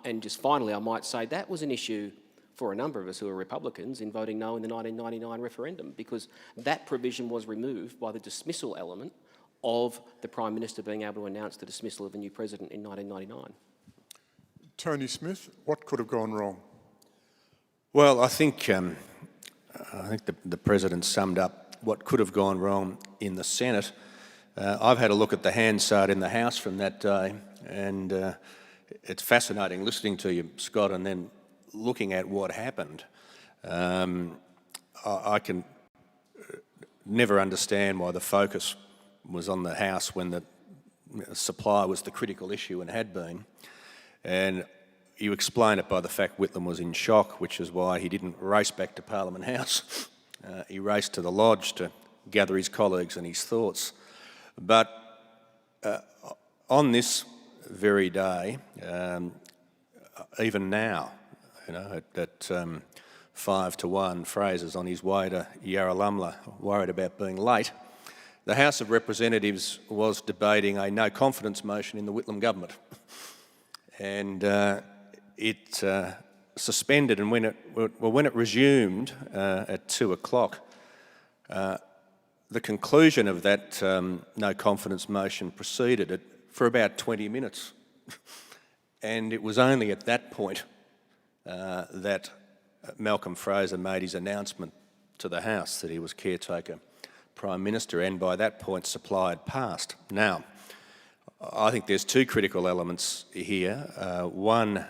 F: And just finally, I might say that was an issue for a number of us who are Republicans in voting no in the 1999 referendum, because that provision was removed by the dismissal element of the Prime Minister being able to announce the dismissal of a new president in 1999.
D: Tony Smith, what could have gone wrong?
E: Well, I think the President summed up what could have gone wrong in the Senate. I've had a look at the Hansard in the House from that day, and it's fascinating listening to you, Scott, and then looking at what happened. I can never understand why the focus was on the House when the supply was the critical issue and had been. And you explain it by the fact Whitlam was in shock, which is why he didn't race back to Parliament House. He raced to the Lodge to gather his colleagues and his thoughts. But on this very day, even now, you know, at 5 to 1, Fraser's on his way to Yarralumla, worried about being late. The House of Representatives was debating a no-confidence motion in the Whitlam government. And it suspended, and when it resumed at 2 o'clock, the conclusion of that no-confidence motion preceded it for about 20 minutes. And it was only at that point that Malcolm Fraser made his announcement to the House that he was caretaker Prime Minister, and by that point supply had passed. Now, I think there's two critical elements here. One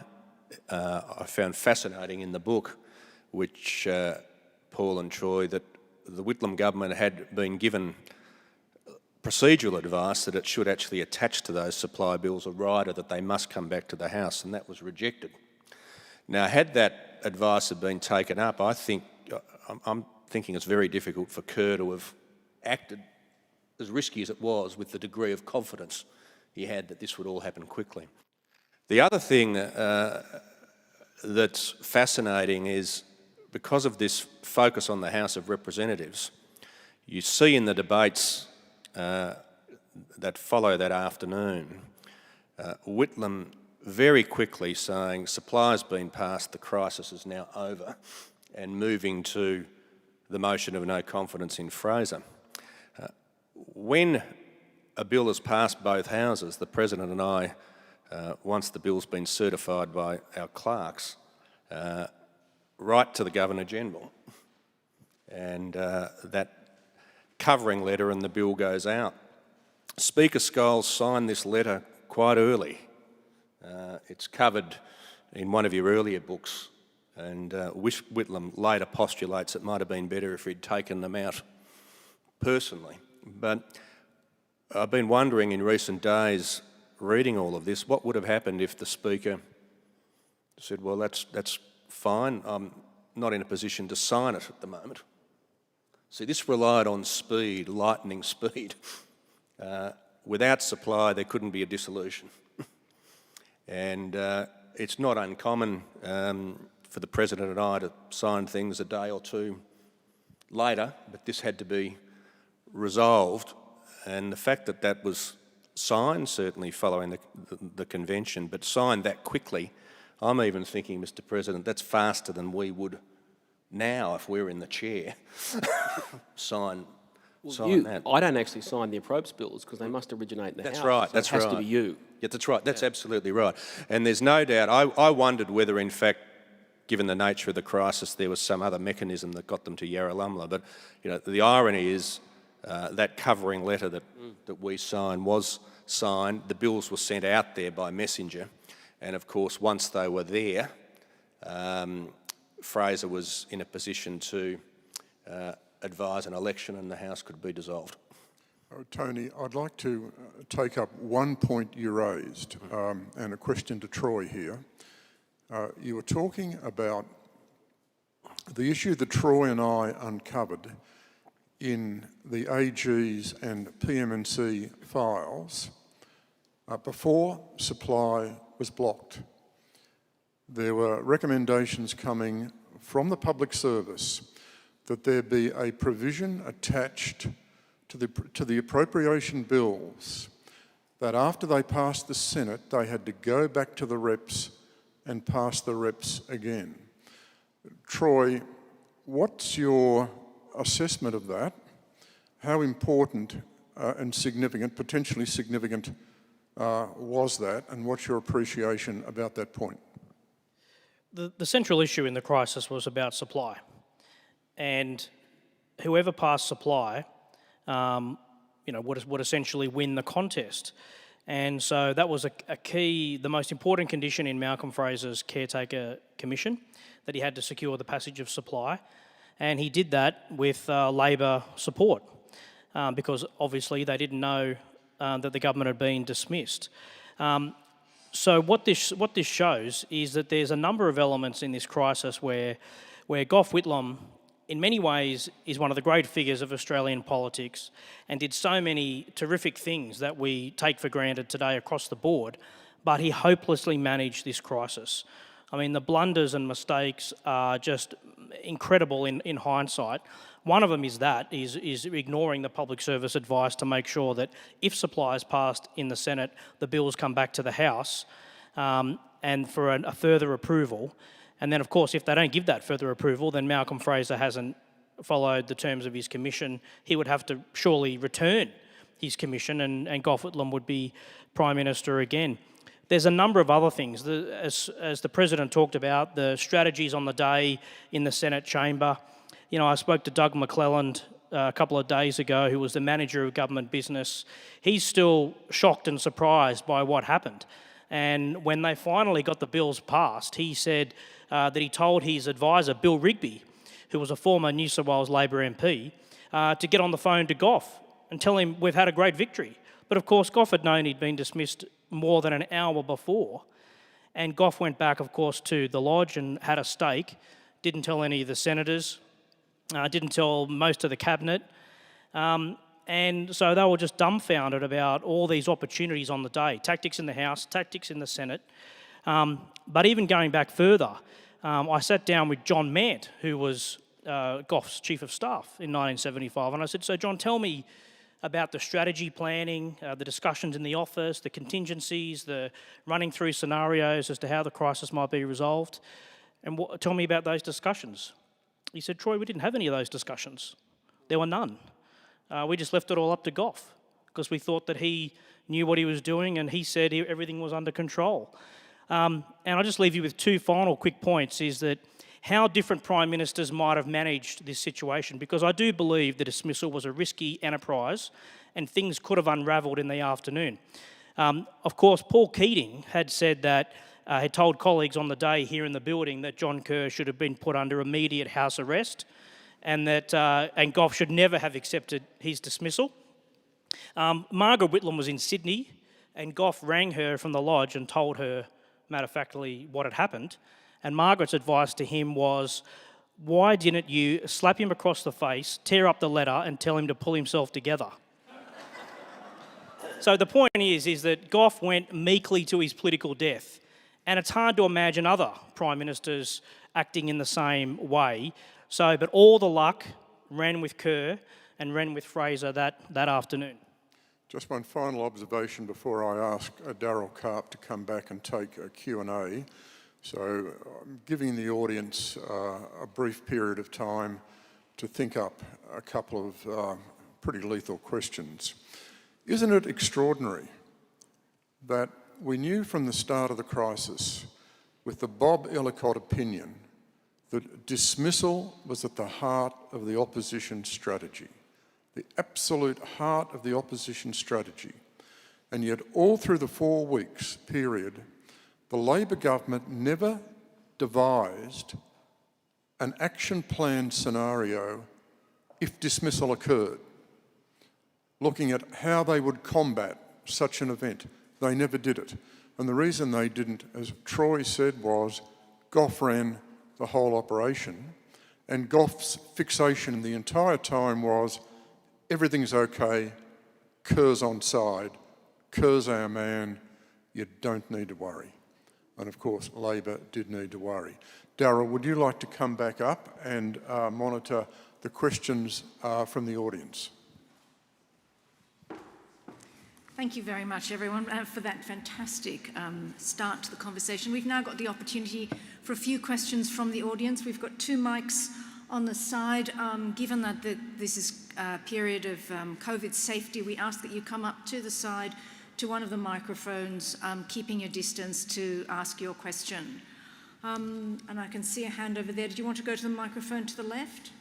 E: I found fascinating in the book, which Paul and Troy, that the Whitlam government had been given procedural advice that it should actually attach to those supply bills a rider that they must come back to the House, and that was rejected. Now, had that advice had been taken up, I'm thinking it's very difficult for Kerr to have acted, as risky as it was, with the degree of confidence he had that this would all happen quickly. The other thing that's fascinating is, because of this focus on the House of Representatives, you see in the debates that follow that afternoon, Whitlam very quickly saying supply's been passed, the crisis is now over, and moving to the motion of no confidence in Fraser. When a bill has passed both houses, the President and I, once the bill's been certified by our clerks, write to the Governor-General, and that covering letter and the bill goes out. Speaker Scholes signed this letter quite early. It's covered in one of your earlier books, and Whitlam later postulates it might have been better if he'd taken them out personally. But I've been wondering in recent days, reading all of this, what would have happened if the Speaker said, well, that's fine, I'm not in a position to sign it at the moment. See, this relied on speed, lightning speed. Without supply, there couldn't be a dissolution. And it's not uncommon for the President and I to sign things a day or two later, but this had to be resolved. And the fact that that was signed, certainly following the convention, but signed that quickly, I'm even thinking, Mr. President, that's faster than we would now, if we're in the chair, sign that.
F: I don't actually sign the appropriates bills because they must originate in the House.
E: That's right,
F: so it has to be you.
E: Yeah, that's right. That's absolutely right. And there's no doubt, I wondered whether, in fact, given the nature of the crisis, there was some other mechanism that got them to Yarralumla. But, you know, the irony is that covering letter that we signed was signed. The bills were sent out there by messenger. And, of course, once they were there, Fraser was in a position to advise an election and the House could be dissolved.
D: Tony, I'd like to take up one point you raised and a question to Troy here. You were talking about the issue that Troy and I uncovered in the AG's and PM&C files before supply was blocked. There were recommendations coming from the public service that there be a provision attached to the appropriation bills that after they passed the Senate, they had to go back to the reps and pass the reps again. Troy, what's your assessment of that? How important and significant, potentially significant, was that, and what's your appreciation about that point?
C: The central issue in the crisis was about supply, and whoever passed supply would essentially win the contest. And so that was a key, the most important condition in Malcolm Fraser's caretaker commission, that he had to secure the passage of supply. And he did that with Labor support because obviously they didn't know that the government had been dismissed. So what this shows is that there's a number of elements in this crisis where Gough Whitlam, in many ways, is one of the great figures of Australian politics and did so many terrific things that we take for granted today across the board, but he hopelessly managed this crisis. I mean, the blunders and mistakes are just incredible in hindsight. One of them is ignoring the public service advice to make sure that if supply is passed in the Senate, the bills come back to the House and for a further approval. And then, of course, if they don't give that further approval, then Malcolm Fraser hasn't followed the terms of his commission. He would have to surely return his commission and Gough Whitlam would be Prime Minister again. There's a number of other things. As the President talked about, the strategies on the day in the Senate chamber. You know, I spoke to Doug McClelland a couple of days ago, who was the manager of government business. He's still shocked and surprised by what happened. And when they finally got the bills passed, he said that he told his advisor, Bill Rigby, who was a former New South Wales Labor MP, to get on the phone to Gough and tell him we've had a great victory. But of course, Gough had known he'd been dismissed more than an hour before. And Gough went back, of course, to the Lodge and had a stake, didn't tell any of the senators, didn't tell most of the cabinet. And so they were just dumbfounded about all these opportunities on the day, tactics in the House, tactics in the Senate. But even going back further, I sat down with John Mant, who was Gough's Chief of Staff in 1975, and I said, so John, tell me about the strategy planning, the discussions in the office, the contingencies, the running through scenarios as to how the crisis might be resolved, and tell me about those discussions. He said, Troy, we didn't have any of those discussions. There were none. We just left it all up to Gough because we thought that he knew what he was doing and he said everything was under control. And I'll just leave you with two final quick points, is that how different Prime Ministers might have managed this situation, because I do believe the dismissal was a risky enterprise and things could have unravelled in the afternoon. Of course, Paul Keating had said that, had told colleagues on the day here in the building that John Kerr should have been put under immediate house arrest and that and Gough should never have accepted his dismissal. Margaret Whitlam was in Sydney and Gough rang her from the Lodge and told her, matter-of-factly, what had happened. And Margaret's advice to him was, why didn't you slap him across the face, tear up the letter and tell him to pull himself together? So the point is that Gough went meekly to his political death. And it's hard to imagine other Prime Ministers acting in the same way. So, but all the luck ran with Kerr and ran with Fraser that afternoon.
D: Just one final observation before I ask Darryl Karp to come back and take a Q&A. So I'm giving the audience a brief period of time to think up a couple of pretty lethal questions. Isn't it extraordinary that we knew from the start of the crisis, with the Bob Ellicott opinion, that dismissal was at the heart of the opposition strategy, the absolute heart of the opposition strategy. And yet all through the 4 weeks period, the Labor government never devised an action plan scenario if dismissal occurred, looking at how they would combat such an event. They never did it. And the reason they didn't, as Troy said, was Gough ran the whole operation, and Gough's fixation the entire time was everything's okay, Kerr's on side, Kerr's our man, you don't need to worry. And of course, Labor did need to worry. Darryl, would you like to come back up and monitor the questions from the audience?
A: Thank you very much, everyone, for that fantastic start to the conversation. We've now got the opportunity for a few questions from the audience. We've got 2 mics on the side. Given that this is a period of COVID safety, we ask that you come up to the side to one of the microphones, keeping your distance to ask your question. And I can see a hand over there. Did you want to go to the microphone to the left?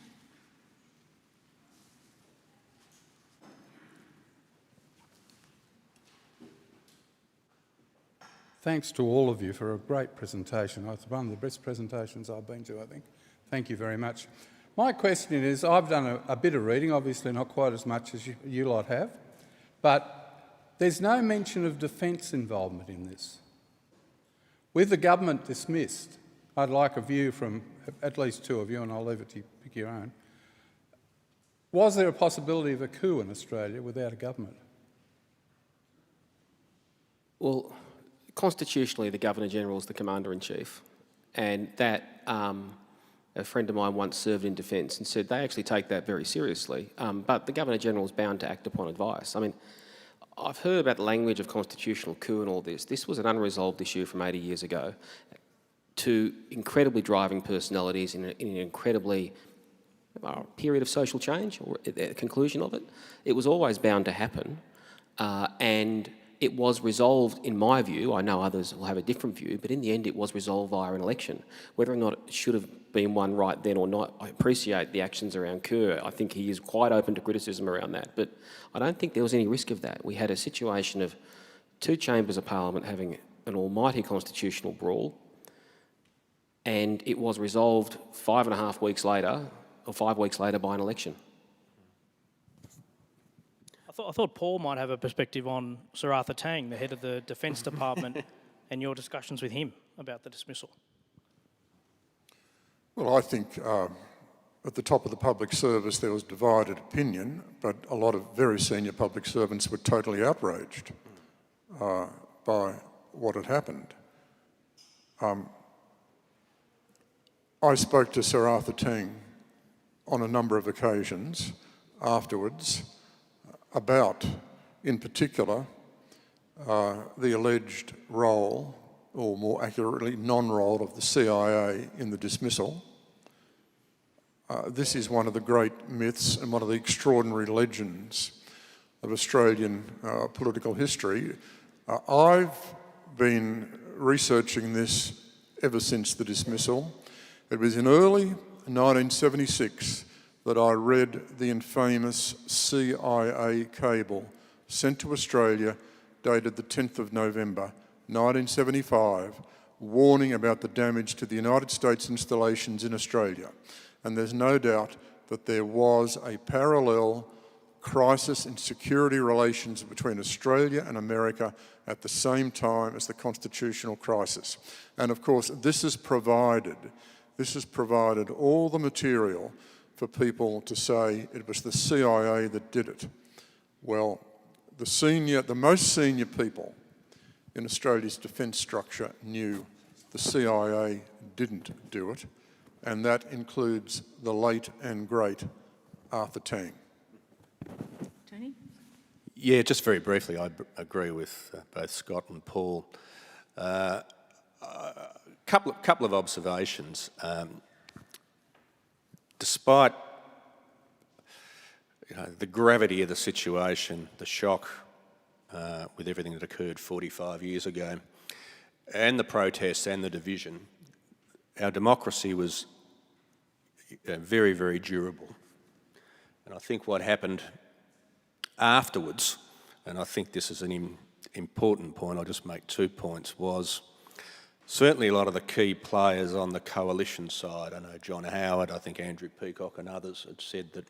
G: Thanks to all of you for a great presentation. It's one of the best presentations I've been to, I think. Thank you very much. My question is, I've done a bit of reading, obviously not quite as much as you lot have, but there's no mention of defence involvement in this. With the government dismissed, I'd like a view from at least 2 of you, and I'll leave it to you, pick your own. Was there a possibility of a coup in Australia without a government?
F: Well, constitutionally, the Governor-General is the Commander-in-Chief, and that a friend of mine once served in defence and said they actually take that very seriously, but the Governor-General is bound to act upon advice. I mean, I've heard about the language of constitutional coup and all this. This was an unresolved issue from 80 years ago to incredibly driving personalities in an incredibly period of social change, or at the conclusion of it. It was always bound to happen, and it was resolved, in my view. I know others will have a different view, but in the end it was resolved via an election. Whether or not it should have been one right then or not, I appreciate the actions around Kerr. I think he is quite open to criticism around that, but I don't think there was any risk of that. We had a situation of 2 chambers of parliament having an almighty constitutional brawl, and it was resolved 5.5 weeks later, or 5 weeks later, by an election.
C: I thought Paul might have a perspective on Sir Arthur Tang, the head of the Defence Department, and your discussions with him about the dismissal.
D: Well, I think at the top of the public service there was divided opinion, but a lot of very senior public servants were totally outraged by what had happened. I spoke to Sir Arthur Tang on a number of occasions afterwards about, in particular, the alleged role, or more accurately, non-role of the CIA in the dismissal. This is one of the great myths and one of the extraordinary legends of Australian political history. I've been researching this ever since the dismissal. It was in early 1976 that I read the infamous CIA cable sent to Australia, dated the 10th of November 1975, warning about the damage to the United States installations in Australia. And there's no doubt that there was a parallel crisis in security relations between Australia and America at the same time as the constitutional crisis. And of course, this has provided all the material for people to say it was the CIA that did it. Well, the most senior people in Australia's defence structure knew the CIA didn't do it, and that includes the late and great Arthur Tang.
A: Tony?
E: Yeah, just very briefly, I agree with both Scott and Paul. Couple of observations. Despite the gravity of the situation, the shock, with everything that occurred 45 years ago, and the protests and the division, our democracy was very, very durable. And I think what happened afterwards, and I think this is an important point, I'll just make 2 points, was certainly a lot of the key players on the coalition side, I know John Howard, I think Andrew Peacock and others had said that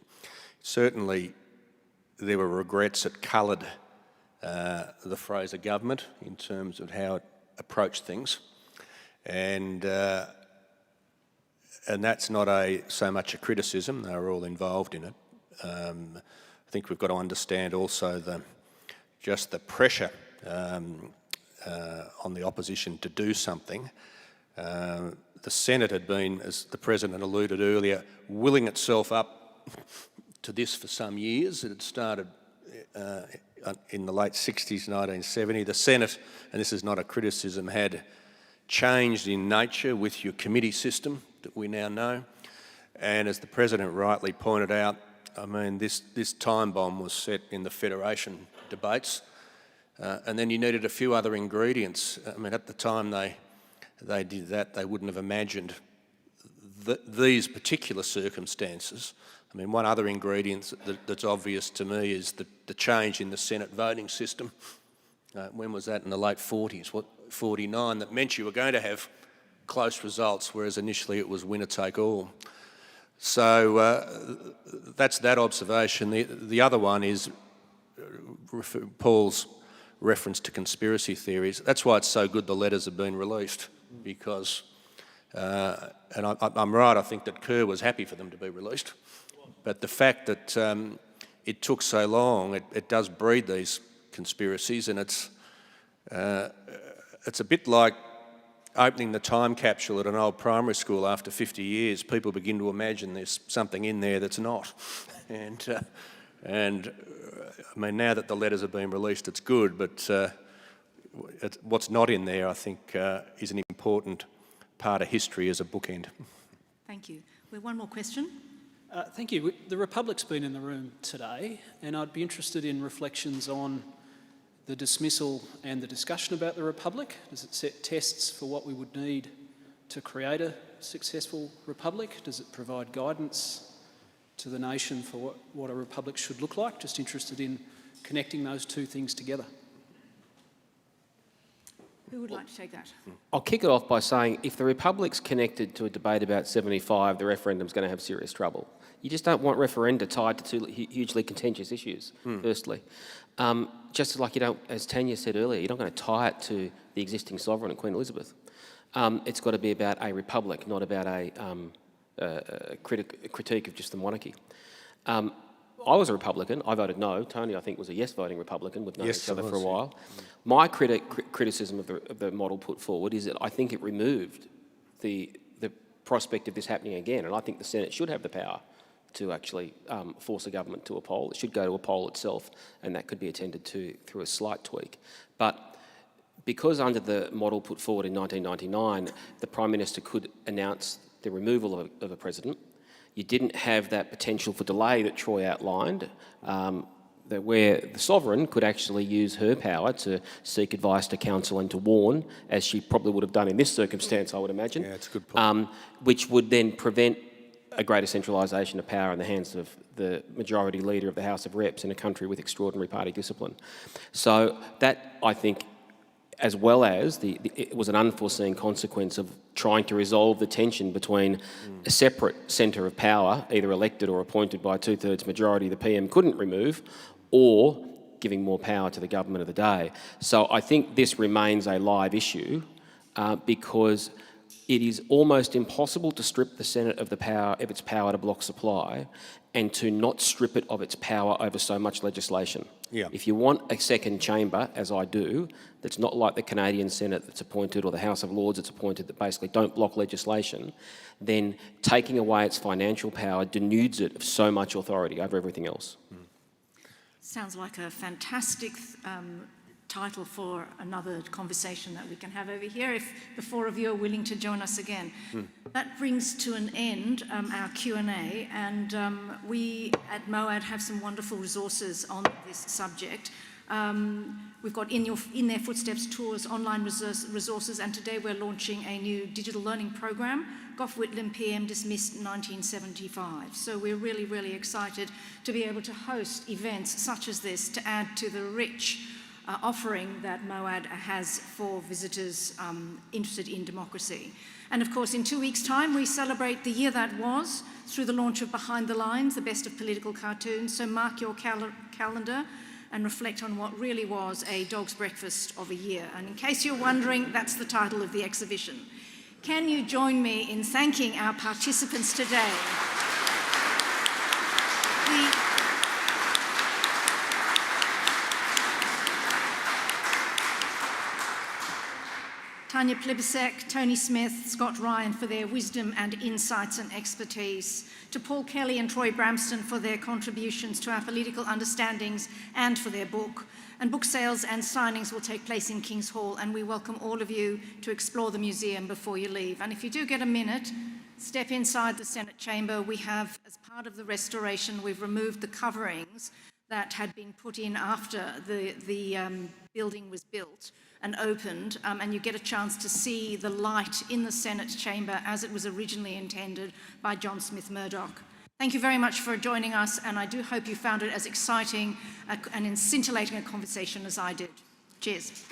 E: certainly there were regrets that coloured the Fraser government in terms of how it approached things. And that's not so much a criticism, they were all involved in it. I think we've got to understand also just the pressure on the opposition to do something. The Senate had been, as the President alluded earlier, willing itself up to this for some years. It had started in the late 60s, 1970. The Senate, and this is not a criticism, had changed in nature with your committee system that we now know. And as the President rightly pointed out, I mean, this time bomb was set in the Federation debates. And then you needed a few other ingredients. I mean, at the time they did that, they wouldn't have imagined these particular circumstances. I mean, one other ingredient that's obvious to me is the change in the Senate voting system. When was that? In the late 40s, 49, that meant you were going to have close results, whereas initially it was winner take all. So that's that observation. The other one is Paul's reference to conspiracy theories. That's why it's so good the letters have been released, because, and I'm right, I think that Kerr was happy for them to be released, but the fact that it took so long, it does breed these conspiracies, and it's a bit like opening the time capsule at an old primary school after 50 years. People begin to imagine there's something in there that's not. And I mean, now that the letters have been released, it's good, but what's not in there, I think, is an important part of history as a bookend.
A: Thank you. We have one more question.
H: Thank you. The Republic's been in the room today, and I'd be interested in reflections on the dismissal and the discussion about the Republic. Does it set tests for what we would need to create a successful Republic? Does it provide guidance to the nation for what a Republic should look like? Just interested in connecting those two things together.
A: Who would like to take that?
F: I'll kick it off by saying if the Republic's connected to a debate about 75, the referendum's going to have serious trouble. You just don't want referenda tied to two hugely contentious issues, firstly. Just like you don't, as Tanya said earlier, you're not going to tie it to the existing sovereign and Queen Elizabeth. It's got to be about a republic, not about a critique of just the monarchy. I was a Republican. I voted no. Tony, I think, was a yes voting Republican. We've known each other for a while. My criticism of the model put forward is that I think it removed the prospect of this happening again, and I think the Senate should have the power to actually force a government to a poll. It should go to a poll itself, and that could be attended to through a slight tweak. But because under the model put forward in 1999, the Prime Minister could announce the removal of a president, you didn't have that potential for delay that Troy outlined, where the sovereign could actually use her power to seek advice to counsel and to warn, as she probably would have done in this circumstance, I would imagine.
E: Yeah, it's a good point.
F: Which would then prevent a greater centralisation of power in the hands of the majority leader of the House of Reps in a country with extraordinary party discipline. So that, I think, as well as it was an unforeseen consequence of trying to resolve the tension between a separate centre of power, either elected or appointed by a two-thirds majority the PM couldn't remove, or giving more power to the government of the day. So I think this remains a live issue because it is almost impossible to strip the Senate of its power to block supply and to not strip it of its power over so much legislation.
E: Yeah.
F: If you want a second chamber, as I do, that's not like the Canadian Senate that's appointed or the House of Lords that's appointed that basically don't block legislation, then taking away its financial power denudes it of so much authority over everything else.
A: Sounds like a fantastic title for another conversation that we can have over here if the four of you are willing to join us again. That brings to an end our Q&A, and we at MOAD have some wonderful resources on this subject. We've got In Their Footsteps tours, online resources, and today we're launching a new digital learning program, Gough, Whitlam, PM, dismissed 1975. So we're really, really excited to be able to host events such as this to add to the rich offering that MOAD has for visitors interested in democracy. And of course, in 2 weeks' time, we celebrate the year that was through the launch of Behind the Lines, the best of political cartoons. So mark your calendar and reflect on what really was a dog's breakfast of a year. And in case you're wondering, that's the title of the exhibition. Can you join me in thanking our participants today? Tanya Plibersek, Tony Smith, Scott Ryan for their wisdom and insights and expertise, to Paul Kelly and Troy Bramston for their contributions to our political understandings and for their book. And book sales and signings will take place in King's Hall, and we welcome all of you to explore the museum before you leave. And if you do get a minute, step inside the Senate chamber. We have, as part of the restoration, we've removed the coverings that had been put in after the building was built and opened, and you get a chance to see the light in the Senate chamber as it was originally intended by John Smith Murdoch. Thank you very much for joining us, and I do hope you found it as exciting and scintillating a conversation as I did. Cheers.